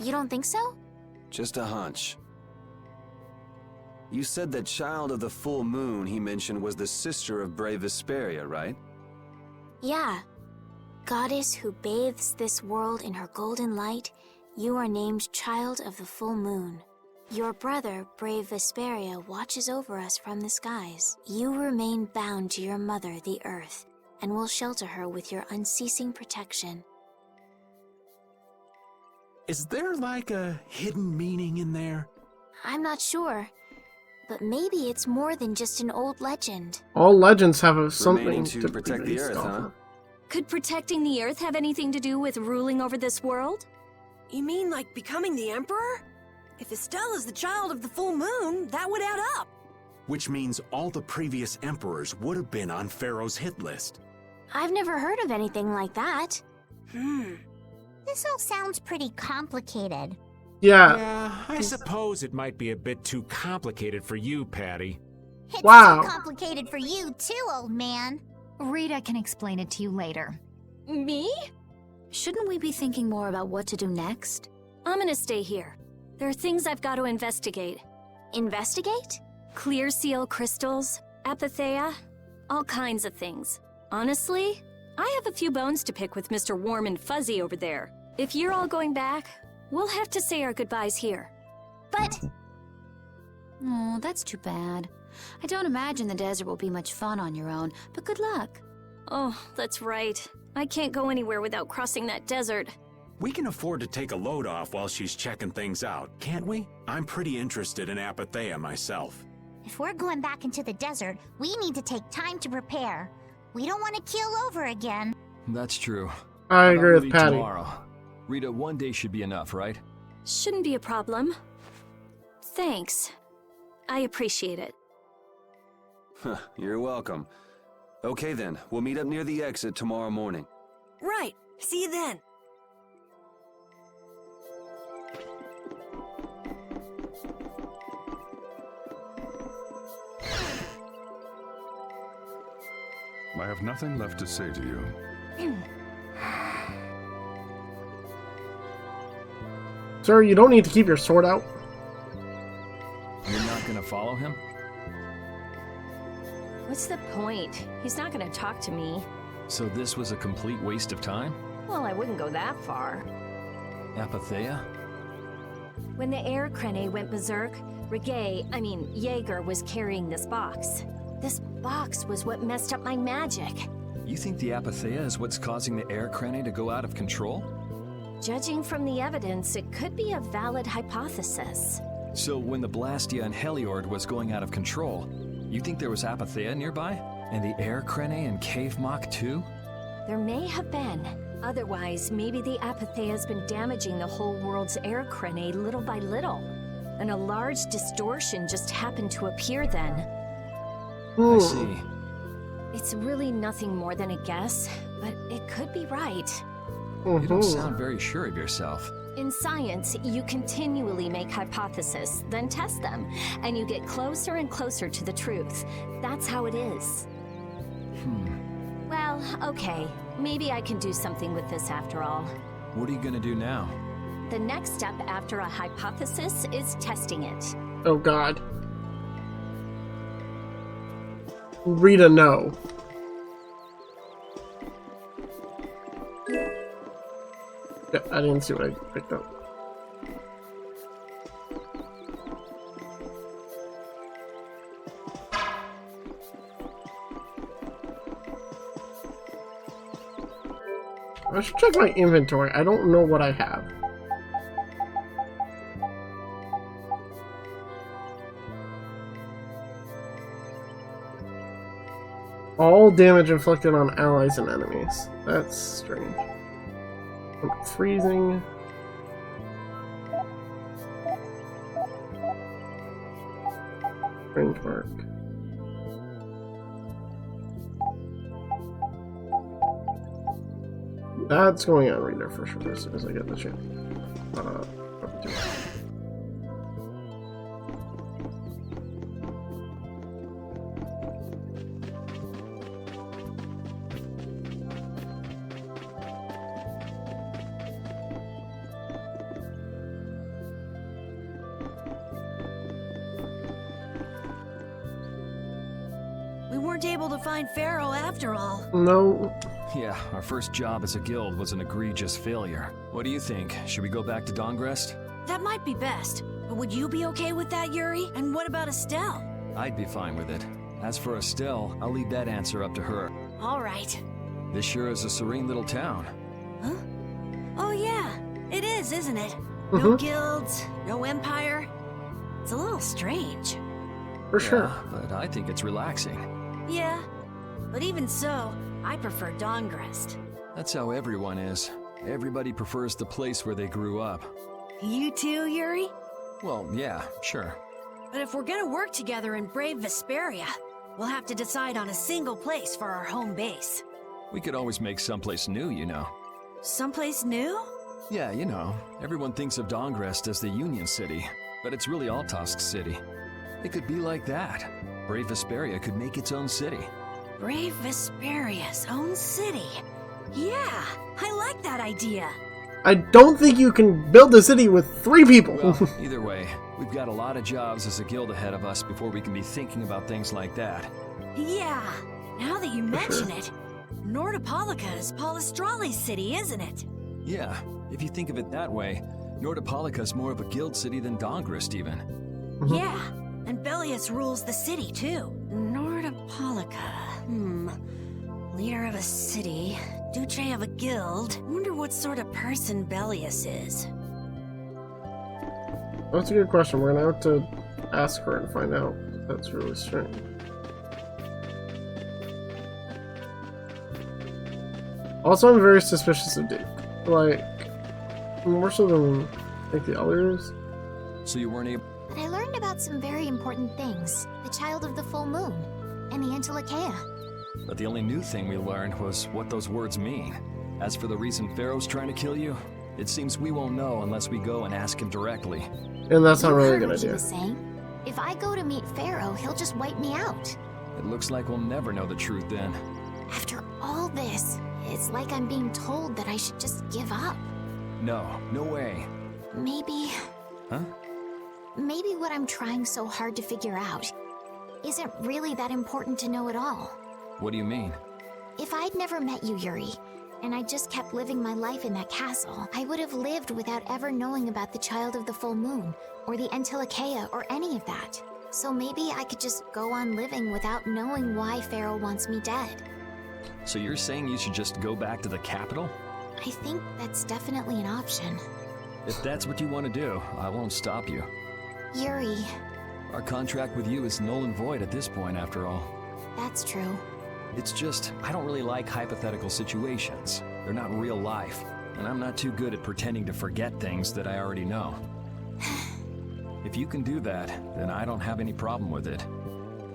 You don't think so? Just a hunch. You said that Child of the Full Moon he mentioned was the sister of brave Vesperia, right? Yeah. Goddess who bathes this world in her golden light, you are named Child of the Full Moon. Your brother, brave Vesperia, watches over us from the skies. You remain bound to your mother, the Earth, and will shelter her with your unceasing protection. Is there like a hidden meaning in there? I'm not sure, but maybe it's more than just an old legend. All legends have something Remaining to to protect the be based Earth, off huh? of. Could protecting the Earth have anything to do with ruling over this world? You mean like becoming the Emperor? If Estelle is the Child of the Full Moon, that would add up. Which means all the previous emperors would have been on Pharaoh's hit list. I've never heard of anything like that. This all sounds pretty complicated. Yeah, I suppose it might be a bit too complicated for you, Patty. It's Wow. too complicated for you too, old man. Rita can explain it to you later. Me? Shouldn't we be thinking more about what to do next? I'm gonna stay here. There are things I've got to investigate. Investigate? Clear seal crystals, apatheia, all kinds of things. Honestly, I have a few bones to pick with Mr. Warm and Fuzzy over there. If you're all going back, we'll have to say our goodbyes here. But... Oh, that's too bad. I don't imagine the desert will be much fun on your own, but good luck. Oh, that's right. I can't go anywhere without crossing that desert. We can afford to take a load off while she's checking things out, can't we? I'm pretty interested in apatheia myself. If we're going back into the desert, we need to take time to prepare. We don't want to keel over again. That's true. I How agree about with we leave Patty. Tomorrow? Rita, one day should be enough, right? Shouldn't be a problem. Thanks. I appreciate it. You're welcome. Okay then, we'll meet up near the exit tomorrow morning. Right. See you then. I have nothing left to say to you. Sir, you don't need to keep your sword out. You're not gonna follow him? What's the point? He's not gonna talk to me. So this was a complete waste of time? Well, I wouldn't go that far. Apatheia? When the air crane went berserk, Jaeger was carrying this box. This box was what messed up my magic. You think the apatheia is what's causing the air crane to go out of control? Judging from the evidence, it could be a valid hypothesis. So when the Blastia and Heliord was going out of control, you think there was apatheia nearby? And the air crane and cave mock too? There may have been. Otherwise, maybe the apatheia has been damaging the whole world's air crane little by little. And a large distortion just happened to appear then. I see. It's really nothing more than a guess, but it could be right. You don't sound very sure of yourself. In science, you continually make hypotheses, then test them, and you get closer and closer to the truth. That's how it is. Well, okay. Maybe I can do something with this after all. What are you gonna do now? The next step after a hypothesis is testing it. Oh god. Rita, no. Yeah, I didn't see what I picked up. I should check my inventory. I don't know what I have. All damage inflicted on allies and enemies. That's strange. Freezing. Range mark. That's going on reader for sure as soon as I get the chance. We weren't able to find Pharaoh after all. No. Yeah, our first job as a guild was an egregious failure. What do you think? Should we go back to Dongrest? That might be best. But would you be okay with that, Yuri? And what about Estelle? I'd be fine with it. As for Estelle, I'll leave that answer up to her. All right. This sure is a serene little town. Huh? Oh yeah, it is, isn't it? No guilds, no empire. It's a little strange. For sure. But I think it's relaxing. Yeah, but even so, I prefer Dongrest. That's how everyone is. Everybody prefers the place where they grew up. You too, Yuri? Well, yeah, sure. But if we're gonna work together and brave Vesperia, we'll have to decide on a single place for our home base. We could always make someplace new, you know. Someplace new? Yeah, you know, everyone thinks of Dongrest as the Union City, but it's really Altosk City. It could be like that. Brave Vesperia could make its own city. Brave Vesperia's own city. Yeah, I like that idea. I don't think you can build a city with 3 people. Well, either way, we've got a lot of jobs as a guild ahead of us before we can be thinking about things like that. Yeah, now that you mention it, Nordopolica is Polystrali's city, isn't it? Yeah, if you think of it that way, Nordopolica's more of a guild city than Dongrest even. Yeah, and Bellius rules the city too. Nordopolica, leader of a city, Duce of a guild. Wonder what sort of person Bellius is. That's a good question. We're gonna have to ask her and find out. That's really strange. Also, I'm very suspicious of Duke. Like, more so than I think the others. So you weren't able... But I learned about some very important things. The child of the full moon, and the Antilocheia. But the only new thing we learned was what those words mean. As for the reason Pharaoh's trying to kill you, it seems we won't know unless we go and ask him directly. And that's not really a good What he idea. was saying? If I go to meet Pharaoh, he'll just wipe me out. It looks like we'll never know the truth then. After all this, it's like I'm being told that I should just give up. No, no way. Maybe... Huh? Maybe what I'm trying so hard to figure out isn't really that important to know at all. What do you mean? If I'd never met you, Yuri, and I just kept living my life in that castle, I would have lived without ever knowing about the Child of the Full Moon, or the Antilocheia, or any of that. So maybe I could just go on living without knowing why Pharaoh wants me dead. So you're saying you should just go back to the capital? I think that's definitely an option. If that's what you want to do, I won't stop you. Yuri. Our contract with you is null and void at this point, after all. That's true. It's just, I don't really like hypothetical situations. They're not real life, and I'm not too good at pretending to forget things that I already know. If you can do that, then I don't have any problem with it.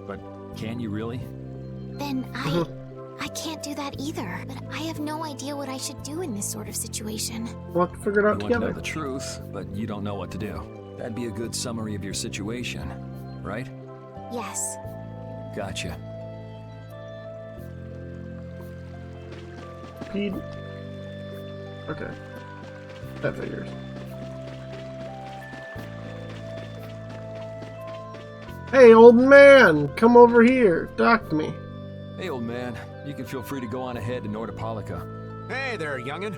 But can you really? Then I can't do that either, but I have no idea what I should do in this sort of situation. We'll have to figure it out You together. want to know the truth, but you don't know what to do. That'd be a good summary of your situation, right? Yes. Gotcha. Speed. Okay. That figures. Hey, old man! Come over here. Talk to me. Hey, old man. You can feel free to go on ahead to Nordopolica. Hey there, youngin'.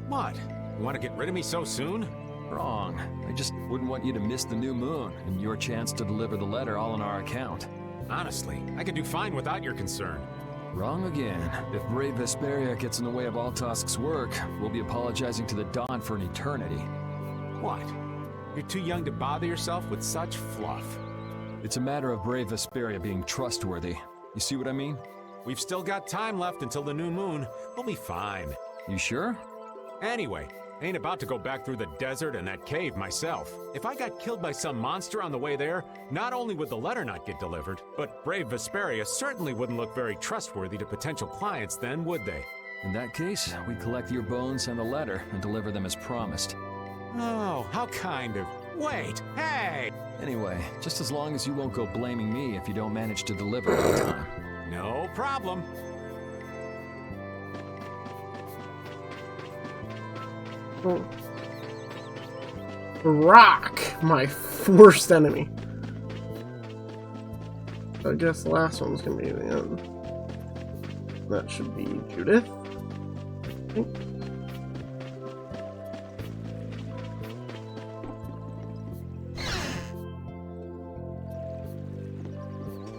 What? You want to get rid of me so soon? Wrong. I just wouldn't want you to miss the new moon and your chance to deliver the letter all on our account. Honestly, I could do fine without your concern. Wrong again. If brave Vesperia gets in the way of Altosk's work, we'll be apologizing to the Dawn for an eternity. What? You're too young to bother yourself with such fluff. It's a matter of brave Vesperia being trustworthy. You see what I mean? We've still got time left until the new moon. We'll be fine. You sure? Anyway, ain't about to go back through the desert and that cave myself. If I got killed by some monster on the way there, not only would the letter not get delivered, but brave Vesperia certainly wouldn't look very trustworthy to potential clients then, would they? In that case, we collect your bones and the letter and deliver them as promised. Oh, how kind of... Wait, hey! Anyway, just as long as you won't go blaming me if you don't manage to deliver on time. No problem. Oh. Rock, my worst enemy. I guess the last one's gonna be the end. That should be Judith. I think.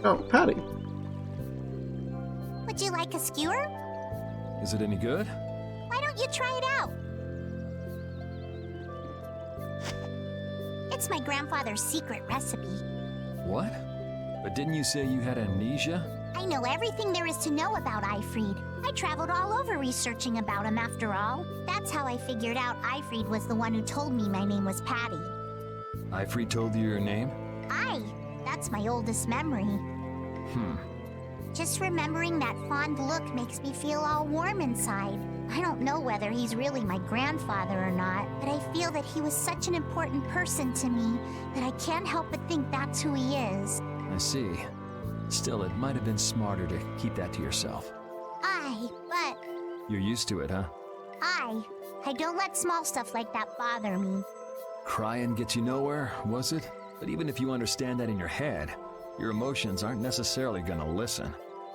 Oh, Patty. Would you like a skewer? Is it any good? Why don't you try it out? It's my grandfather's secret recipe. What? But didn't you say you had amnesia? I know everything there is to know about Eifried. I traveled all over researching about him after all. That's how I figured out Eifried was the one who told me my name was Patty. Eifried told you your name? That's my oldest memory. Just remembering that fond look makes me feel all warm inside. I don't know whether he's really my grandfather or not, but I feel that he was such an important person to me that I can't help but think that's who he is. I see. Still, it might have been smarter to keep that to yourself. But... You're used to it, huh? I don't let small stuff like that bother me. Crying gets you nowhere, was it? But even if you understand that in your head, your emotions aren't necessarily gonna listen.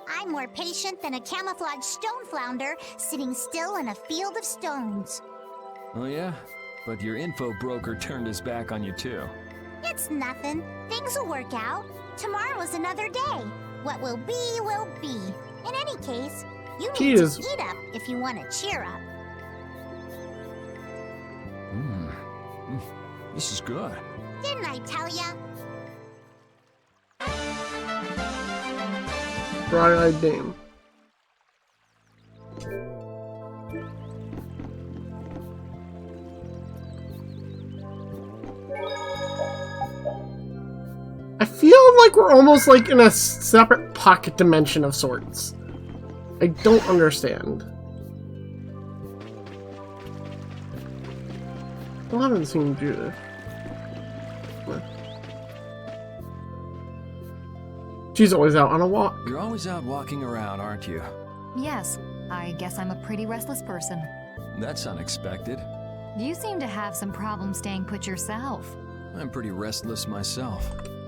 I'm more patient than a camouflaged stone flounder sitting still in a field of stones. Oh yeah? But your info broker turned his back on you too. It's nothing. Things will work out. Tomorrow's another day. What will be, will be. In any case, you need to eat up if you want to cheer up. This is good. Didn't I tell ya? Dry-eyed dame. I feel like we're almost like in a separate pocket dimension of sorts. I don't understand. I haven't seen Judith. She's always out on a walk. You're always out walking around, aren't you? Yes, I guess I'm a pretty restless person. That's unexpected. You seem to have some problems staying put yourself. I'm pretty restless myself.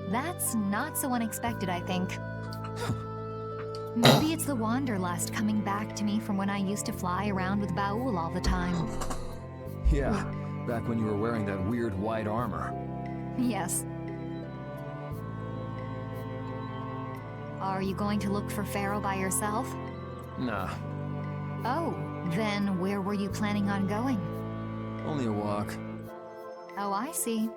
That's not so unexpected, I think. Maybe it's the wanderlust coming back to me from when I used to fly around with Baul all the time. Yeah, back when you were wearing that weird white armor. Yes. Are you going to look for Pharaoh by yourself? Nah, Oh, then where were you planning on going? only a walk. Oh, I see.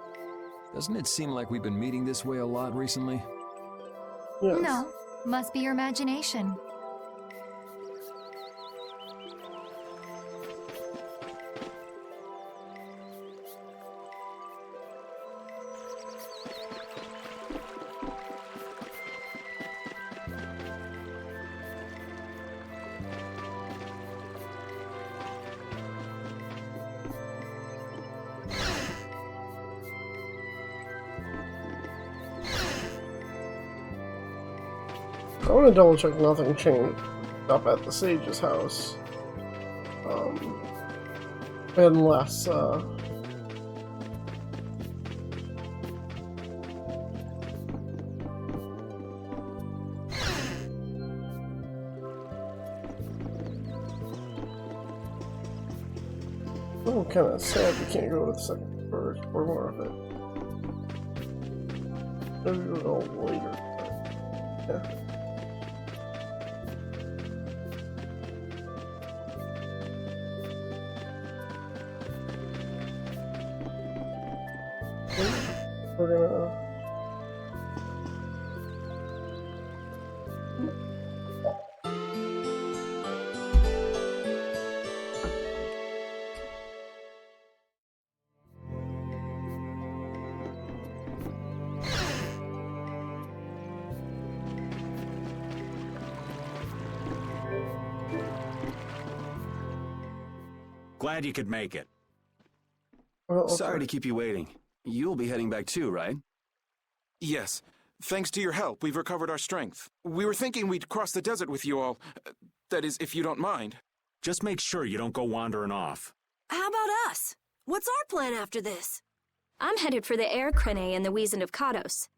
Doesn't it seem like we've been meeting this way a lot recently? Yes. No, must be your imagination. I want to double check nothing changed up at the sage's house. Unless, I'm kind of sad we can't go to the second first or more of it. Maybe we'll go later. Yeah. We're gonna... Glad you could make it. Well, okay. Sorry to keep you waiting. You'll be heading back too, right? Yes. Thanks to your help, we've recovered our strength. We were thinking we'd cross the desert with you all. That is, if you don't mind. Just make sure you don't go wandering off. How about us? What's our plan after this? I'm headed for the Air Crane and the Wizened of Kados.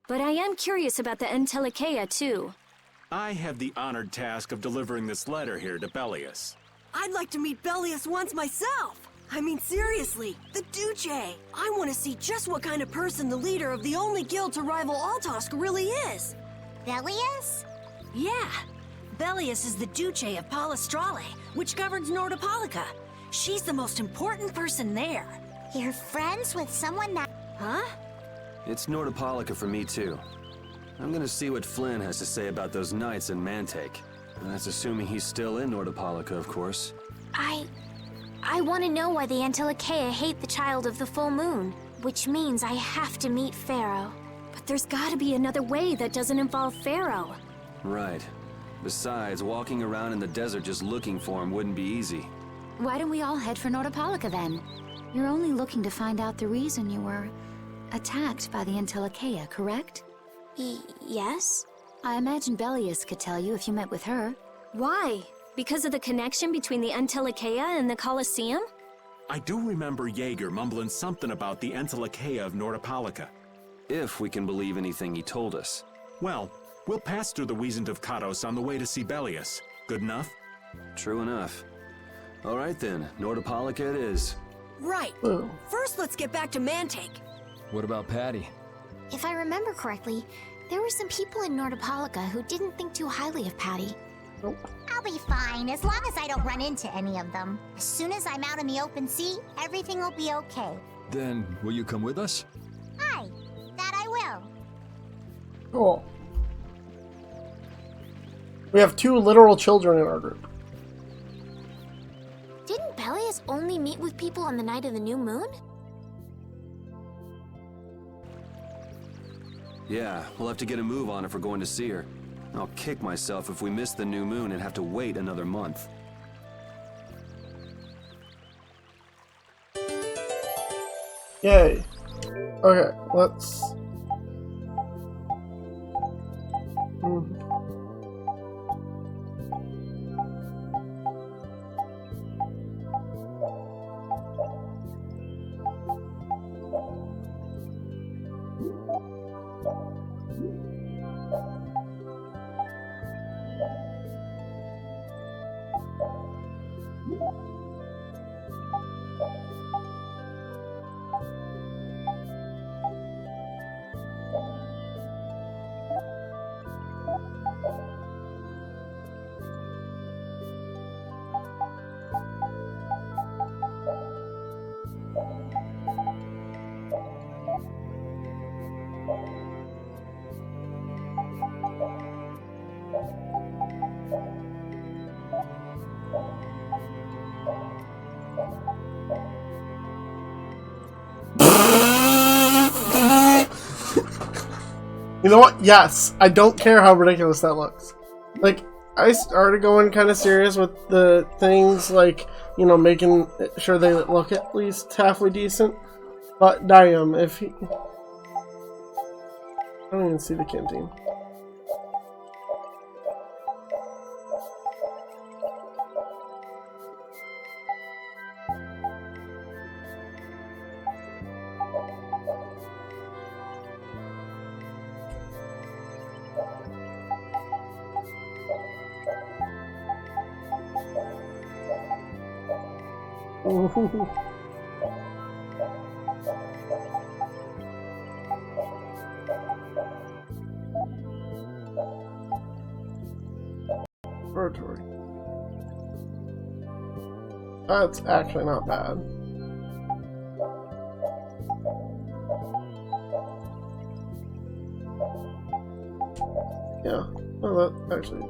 But I am curious about the Entelikeia, too. I have the honored task of delivering this letter here to Belius. I'd like to meet Belius once myself. I mean, seriously, the Duce. I want to see just what kind of person the leader of the only guild to rival Altosk really is. Belius? Yeah. Belius is the Duce of Palestrale, which governs Nordopolica. She's the most important person there. You're friends with someone that... Huh? It's Nordopolica for me too. I'm gonna see what Flynn has to say about those knights in Mantake. And that's assuming he's still in Nordopolica, of course. I want to know why the Entelikeia hate the Child of the Full Moon, which means I have to meet Pharaoh. But there's gotta be another way that doesn't involve Pharaoh. Right. Besides, walking around in the desert just looking for him wouldn't be easy. Why don't we all head for Nordopolica then? You're only looking to find out the reason you were attacked by the Entelikeia, correct? Yes? I imagine Belius could tell you if you met with her. Why? Because of the connection between the Entelikeia and the Colosseum? I do remember Jaeger mumbling something about the Entelikeia of Nordopolica. If we can believe anything he told us. Well, we'll pass through the Wizened of Kados on the way to see Belius. Good enough? True enough. All right then, Nordopolica it is. Right. First, let's get back to Mantake. What about Patty? If I remember correctly, there were some people in Nordopolica who didn't think too highly of Patty. I'll be fine, as long as I don't run into any of them. As soon as I'm out in the open sea, everything will be okay. Then, will you come with us? Aye, that I will. Cool. We have 2 literal children in our group. Didn't Belius only meet with people on the night of the new moon? Yeah, we'll have to get a move on if we're going to see her. I'll kick myself if we miss the new moon and have to wait another month. Yay. Okay, let's... You know what? Yes, I don't care how ridiculous that looks. Like, I started going kind of serious with the things, like, you know, making sure they look at least halfway decent. But damn, if he... I don't even see the canteen. Ooh. Oratory. That's actually not bad. Yeah, well, that actually.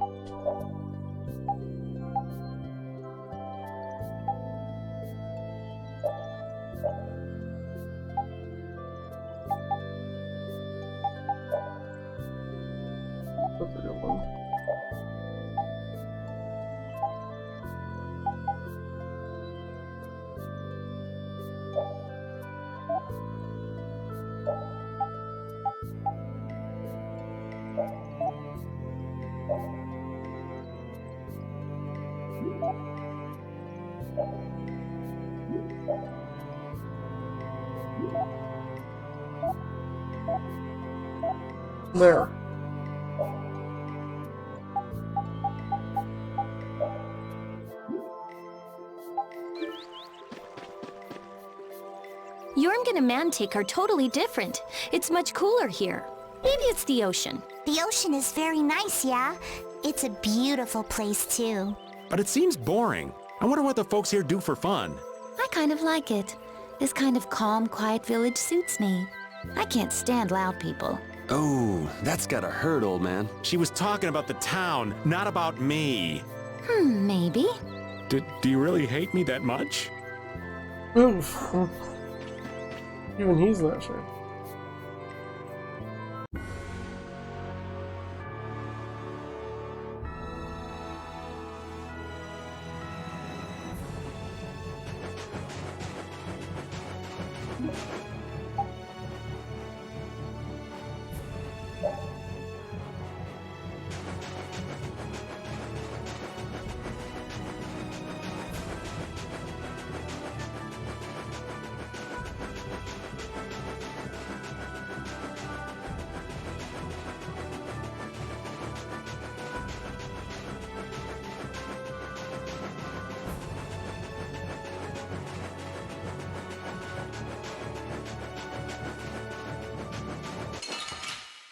That's a good one. There. Jormungand and Mantic are totally different. It's much cooler here. Maybe it's the ocean. The ocean is very nice, yeah? It's a beautiful place, too. But it seems boring. I wonder what the folks here do for fun. I kind of like it. This kind of calm, quiet village suits me. I can't stand loud people. Oh, that's gotta hurt, old man. She was talking about the town, not about me. Maybe. Do you really hate me that much? Oof. Even he's not sure.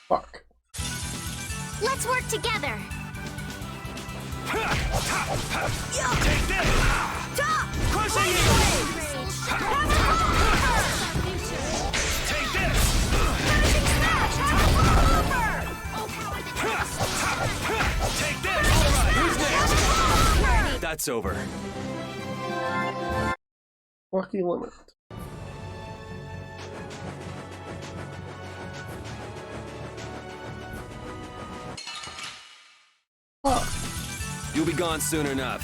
Fuck. Let's work together. Take this! Crushing you! Take this! Take this! Alright, who's next? That's over. Lucky limit. You'll be gone soon enough.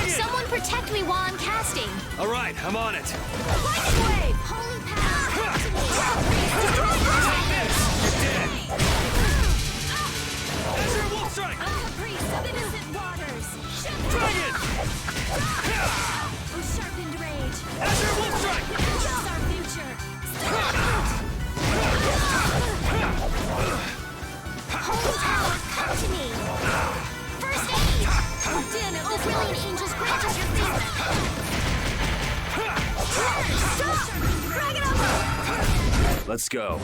Someone protect me while I'm casting. All right, I'm on it. Lightning wave! Holy power! Azure Wolf Strike! I'm the priest of innocent waters. Dragon! Oh, sharpened rage. Azure Wolf Strike! This is our future. Holy power, come to me! First aid! Den of Oh, brilliant angels, grant us your favor! Stop! Drag it over! Let's go.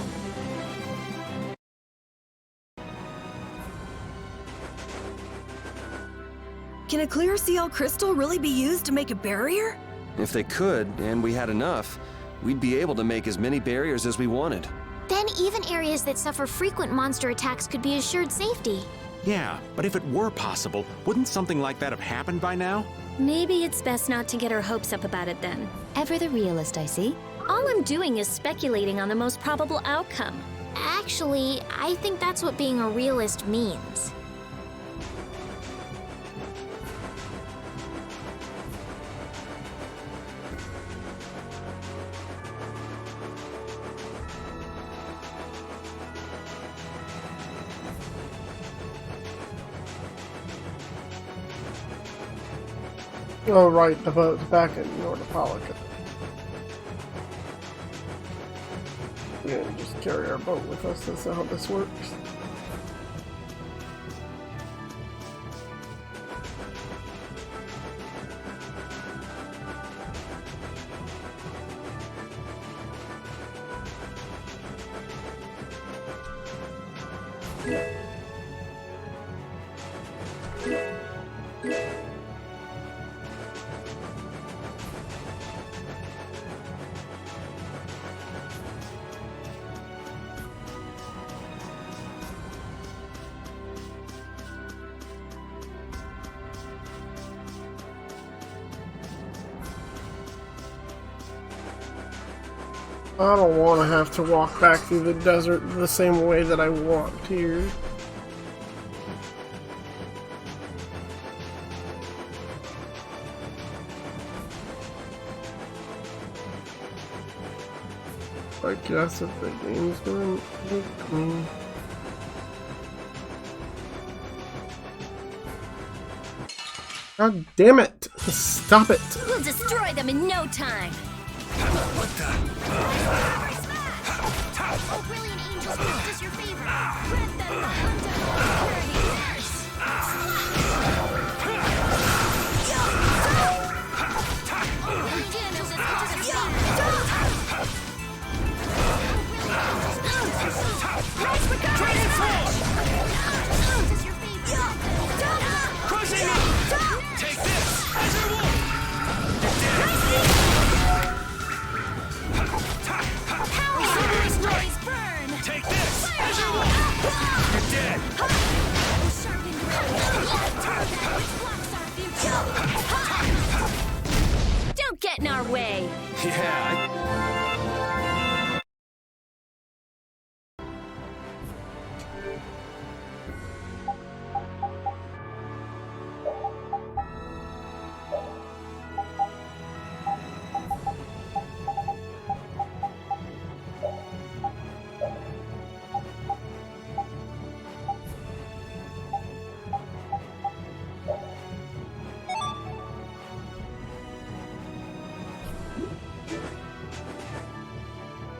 Can a clear ceil crystal really be used to make a barrier? If they could, and we had enough, we'd be able to make as many barriers as we wanted. Then even areas that suffer frequent monster attacks could be assured safety. Yeah, but if it were possible, wouldn't something like that have happened by now? Maybe it's best not to get our hopes up about it then. Ever the realist, I see. All I'm doing is speculating on the most probable outcome. Actually, I think that's what being a realist means. Oh, right, the boat's back in Nordopolica. We're gonna just carry our boat with us, that's how this works. I don't want to have to walk back through the desert the same way that I walked here. I guess if the game's gonna make me... God damn it! Stop it! We'll destroy them in no time! What the? Oh, brilliant angel boost is your favorite. Grant them the undone Take this! Azure Wolf! Take this! Azure Wolf! You're dead! Don't get in our way! Yeah,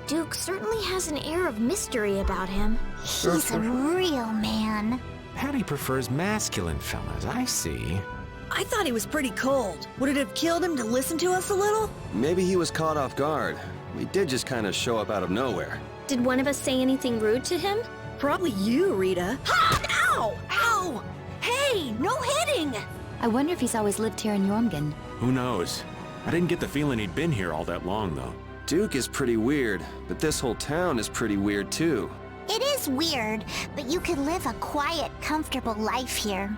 Duke certainly has an air of mystery about him. He's a real man. Patty prefers masculine fellas, I see. I thought he was pretty cold. Would it have killed him to listen to us a little? Maybe he was caught off guard. We did just kind of show up out of nowhere. Did one of us say anything rude to him? Probably you, Rita. Ha! Ow! Ow! Hey, no hitting! I wonder if he's always lived here in Jormungand. Who knows? I didn't get the feeling he'd been here all that long, though. Duke is pretty weird, but this whole town is pretty weird, too. It is weird, but you could live a quiet, comfortable life here.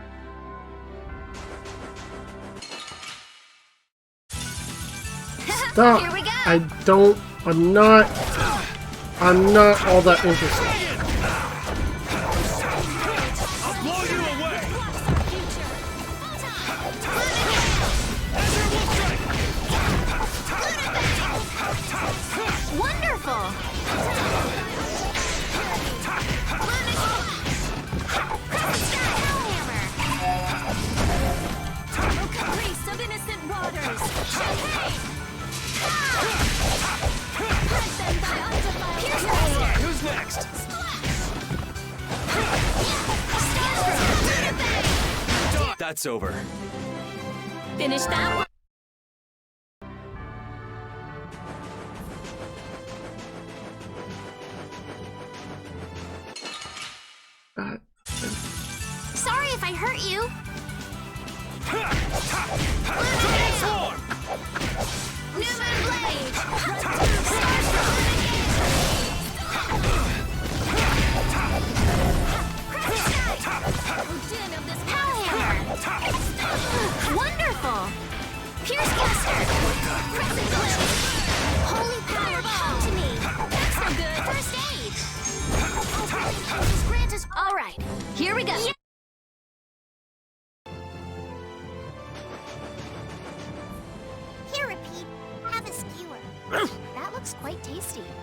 Stop! Here we go. I'm not all that interested. I'll blow you away! Wonderful! Caprice of innocent waters! Who's next? That's over. Finish that one. Sorry if I hurt you. tasty.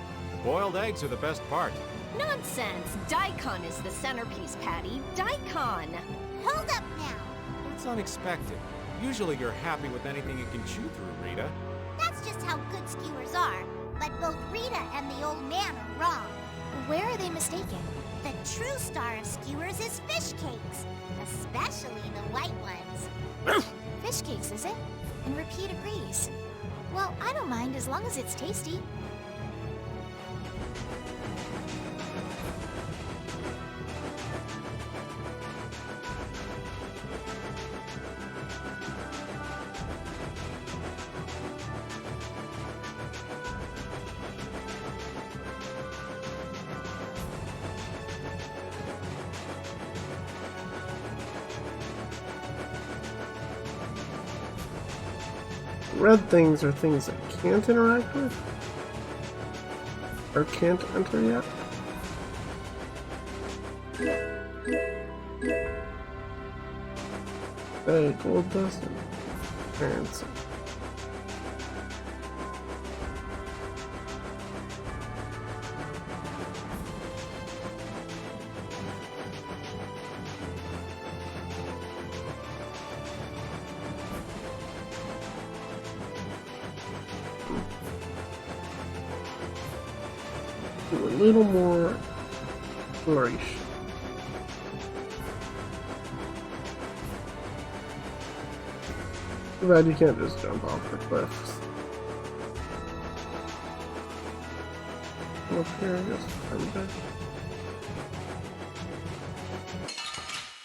Boiled eggs are the best part. Nonsense! Daikon is the centerpiece, Patty. Daikon! Hold up now. That's unexpected. Usually you're happy with anything you can chew through, Rita. That's just how good skewers are. But both Rita and the old man are wrong. Where are they mistaken? The true star of skewers is fish cakes, especially the white ones. Fish cakes, is it? And Repeat agrees. Well, I don't mind as long as it's tasty. Red things are things I can't interact with? Or can't enter yet? Hey, gold dust and currency. Do a little more flourish. Too bad you can't just jump off the cliffs. Come up here, I guess. I'm back.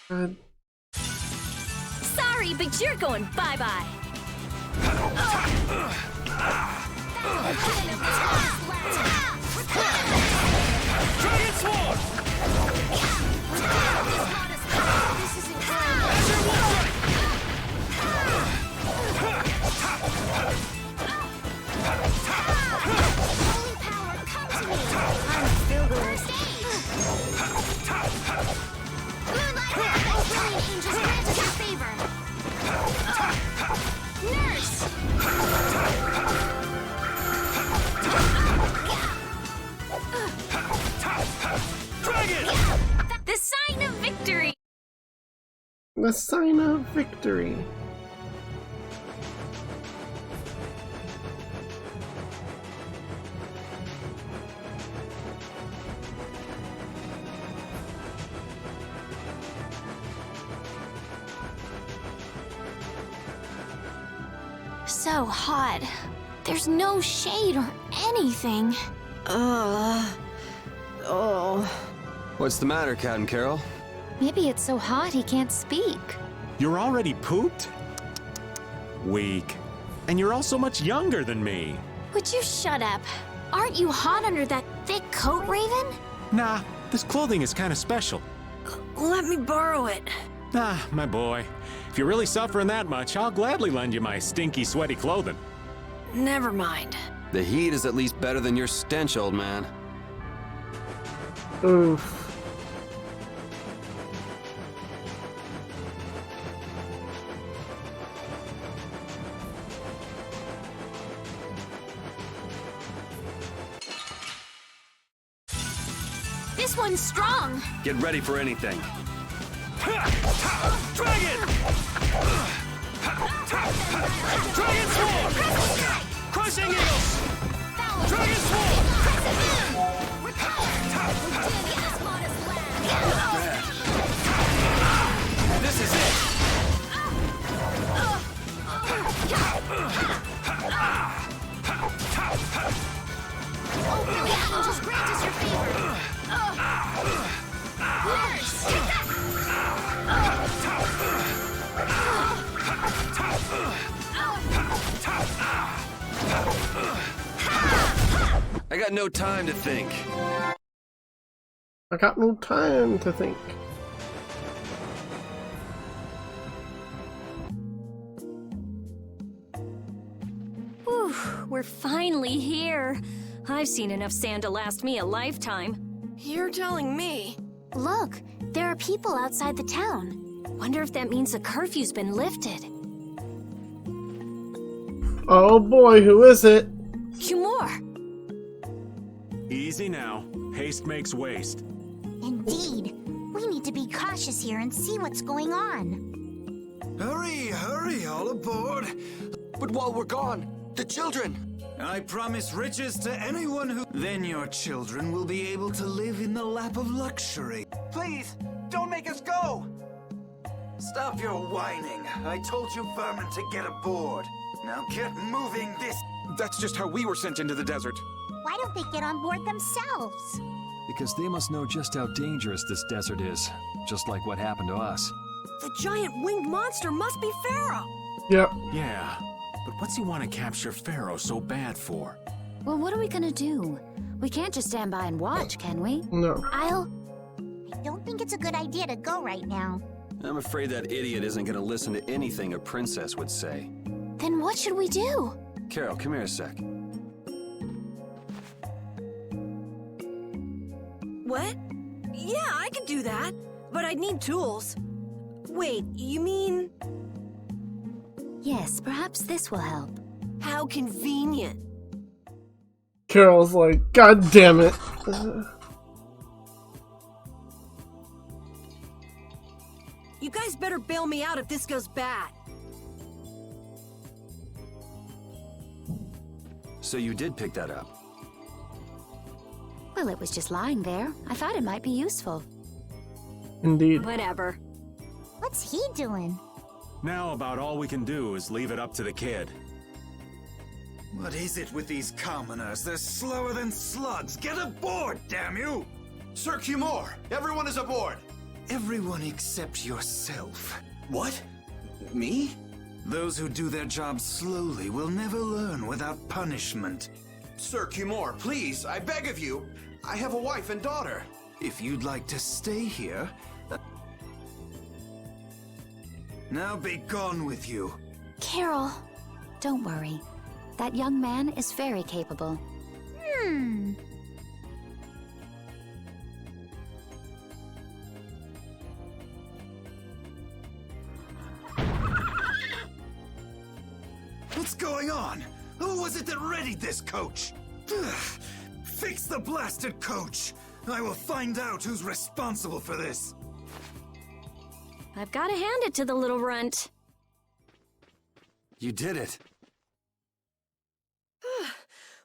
Good. Sorry, but you're going bye-bye. Dragon Sword! This is incredible. Holy power, come to me. I'm still going to Moonlight, thy brilliant angels grant us your favor. Nurse! Dragon! The sign of victory! The sign of victory. So hot. There's no shade or anything. What's the matter, Captain Carol? Maybe it's so hot he can't speak. You're already pooped? Weak. And you're also much younger than me. Would you shut up? Aren't you hot under that thick coat, Raven? Nah, this clothing is kind of special. Let me borrow it. Nah, my boy. If you're really suffering that much, I'll gladly lend you my stinky, sweaty clothing. Never mind. The heat is at least better than your stench, old man. Oof. This one's strong. Get ready for anything. Dragon! Dragon Sword! Crushing Eagles! Dragon Sword! This is it! Just grant us your favor. I got no time to think. I got no time to think. Whew, we're finally here. I've seen enough sand to last me a lifetime. You're telling me. Look, there are people outside the town. Wonder if that means the curfew's been lifted. Oh boy, who is it? Cumore! Easy now. Haste makes waste. Indeed. We need to be cautious here and see what's going on. Hurry, hurry, all aboard. But while we're gone, the children. I promise riches to anyone who... Then your children will be able to live in the lap of luxury. Please, don't make us go! Stop your whining. I told you vermin to get aboard. Now get moving this... That's just how we were sent into the desert. Why don't they get on board themselves? Because they must know just how dangerous this desert is, just like what happened to us. The giant winged monster must be Pharaoh! Yep. Yeah, but what's he want to capture Pharaoh so bad for? Well, what are we gonna do? We can't just stand by and watch, can we? No. I don't think it's a good idea to go right now. I'm afraid that idiot isn't gonna listen to anything a princess would say. Then what should we do? Carol, come here a sec. What? Yeah, I could do that, but I'd need tools. Wait, you mean... Yes, perhaps this will help. How convenient. Carol's like, God damn it. You guys better bail me out if this goes bad. So you did pick that up? Well, it was just lying there. I thought it might be useful. Indeed. Whatever. What's he doing? Now about all we can do is leave it up to the kid. What is it with these commoners? They're slower than slugs. Get aboard, damn you! Sir Cumore, everyone is aboard. Everyone except yourself. What? Me? Those who do their jobs slowly will never learn without punishment. Sir Cumore, please, I beg of you. I have a wife and daughter. If you'd like to stay here... Now be gone with you. Carol, don't worry. That young man is very capable. What's going on? Who was it that readied this coach? Fix the blasted coach! I will find out who's responsible for this. I've got to hand it to the little runt. You did it.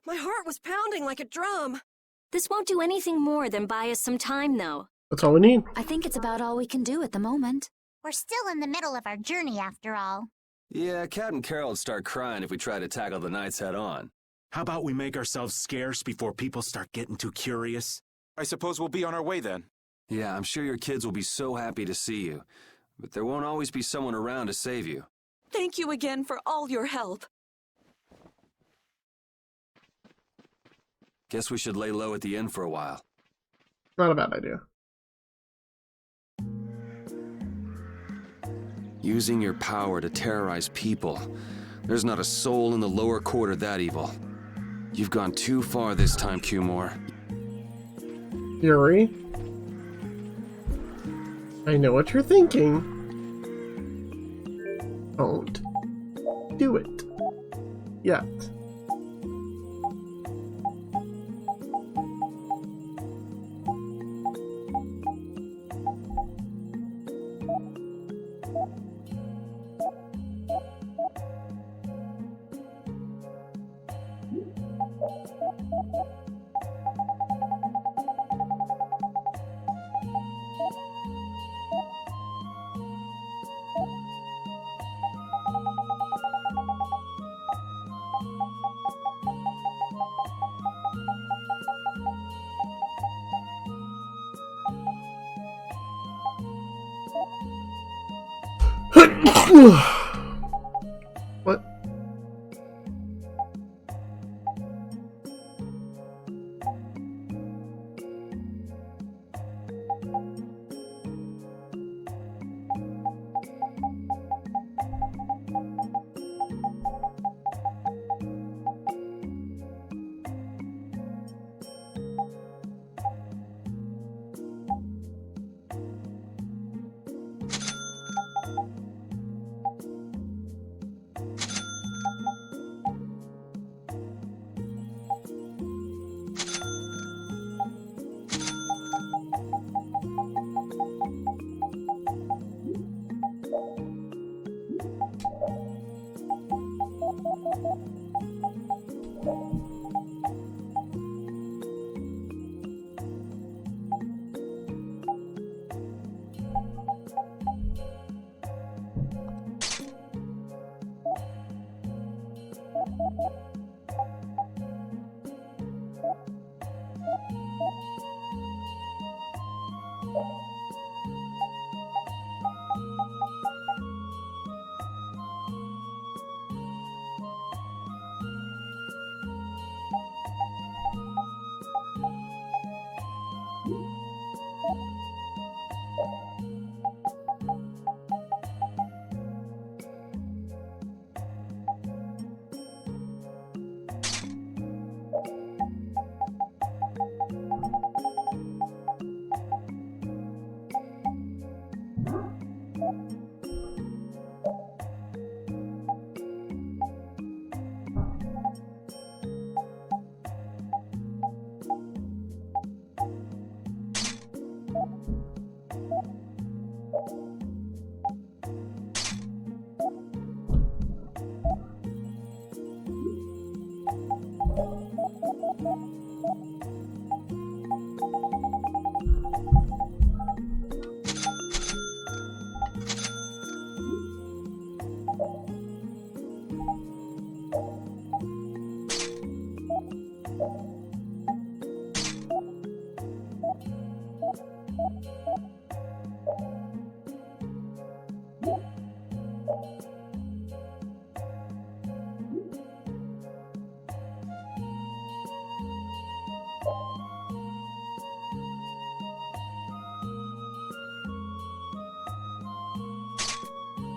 My heart was pounding like a drum. This won't do anything more than buy us some time, though. That's all we need. I think it's about all we can do at the moment. We're still in the middle of our journey after all. Yeah, Cat and Carol would start crying if we tried to tackle the knights head on. How about we make ourselves scarce before people start getting too curious? I suppose we'll be on our way then. Yeah, I'm sure your kids will be so happy to see you. But there won't always be someone around to save you. Thank you again for all your help. Guess we should lay low at the inn for a while. Not a bad idea. Using your power to terrorize people. There's not a soul in the lower quarter that evil. You've gone too far this time, Cumore. Yuri? I know what you're thinking. Don't do it yet. What?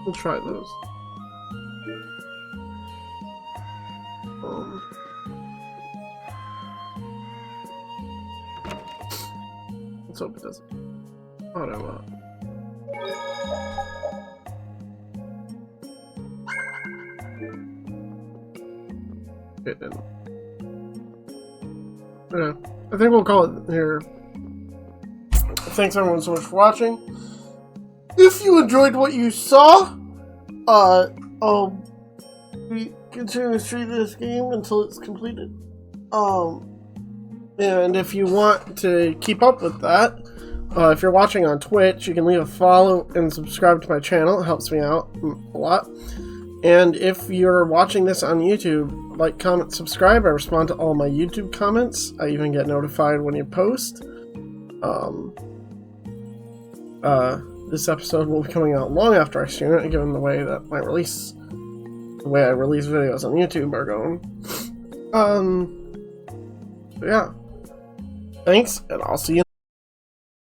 We'll try those. Let's hope it doesn't. Auto. It didn't. Yeah, I think we'll call it here. Thanks everyone so much for watching. If you enjoyed what you saw, I'll be continuing to stream this game until it's completed. And if you want to keep up with that, if you're watching on Twitch, you can leave a follow and subscribe to my channel. It helps me out a lot. And if you're watching this on YouTube, like, comment, subscribe. I respond to all my YouTube comments. I even get notified when you post. This episode will be coming out long after I stream it, given the way that I release videos on YouTube are going. Yeah. Thanks, and I'll see you.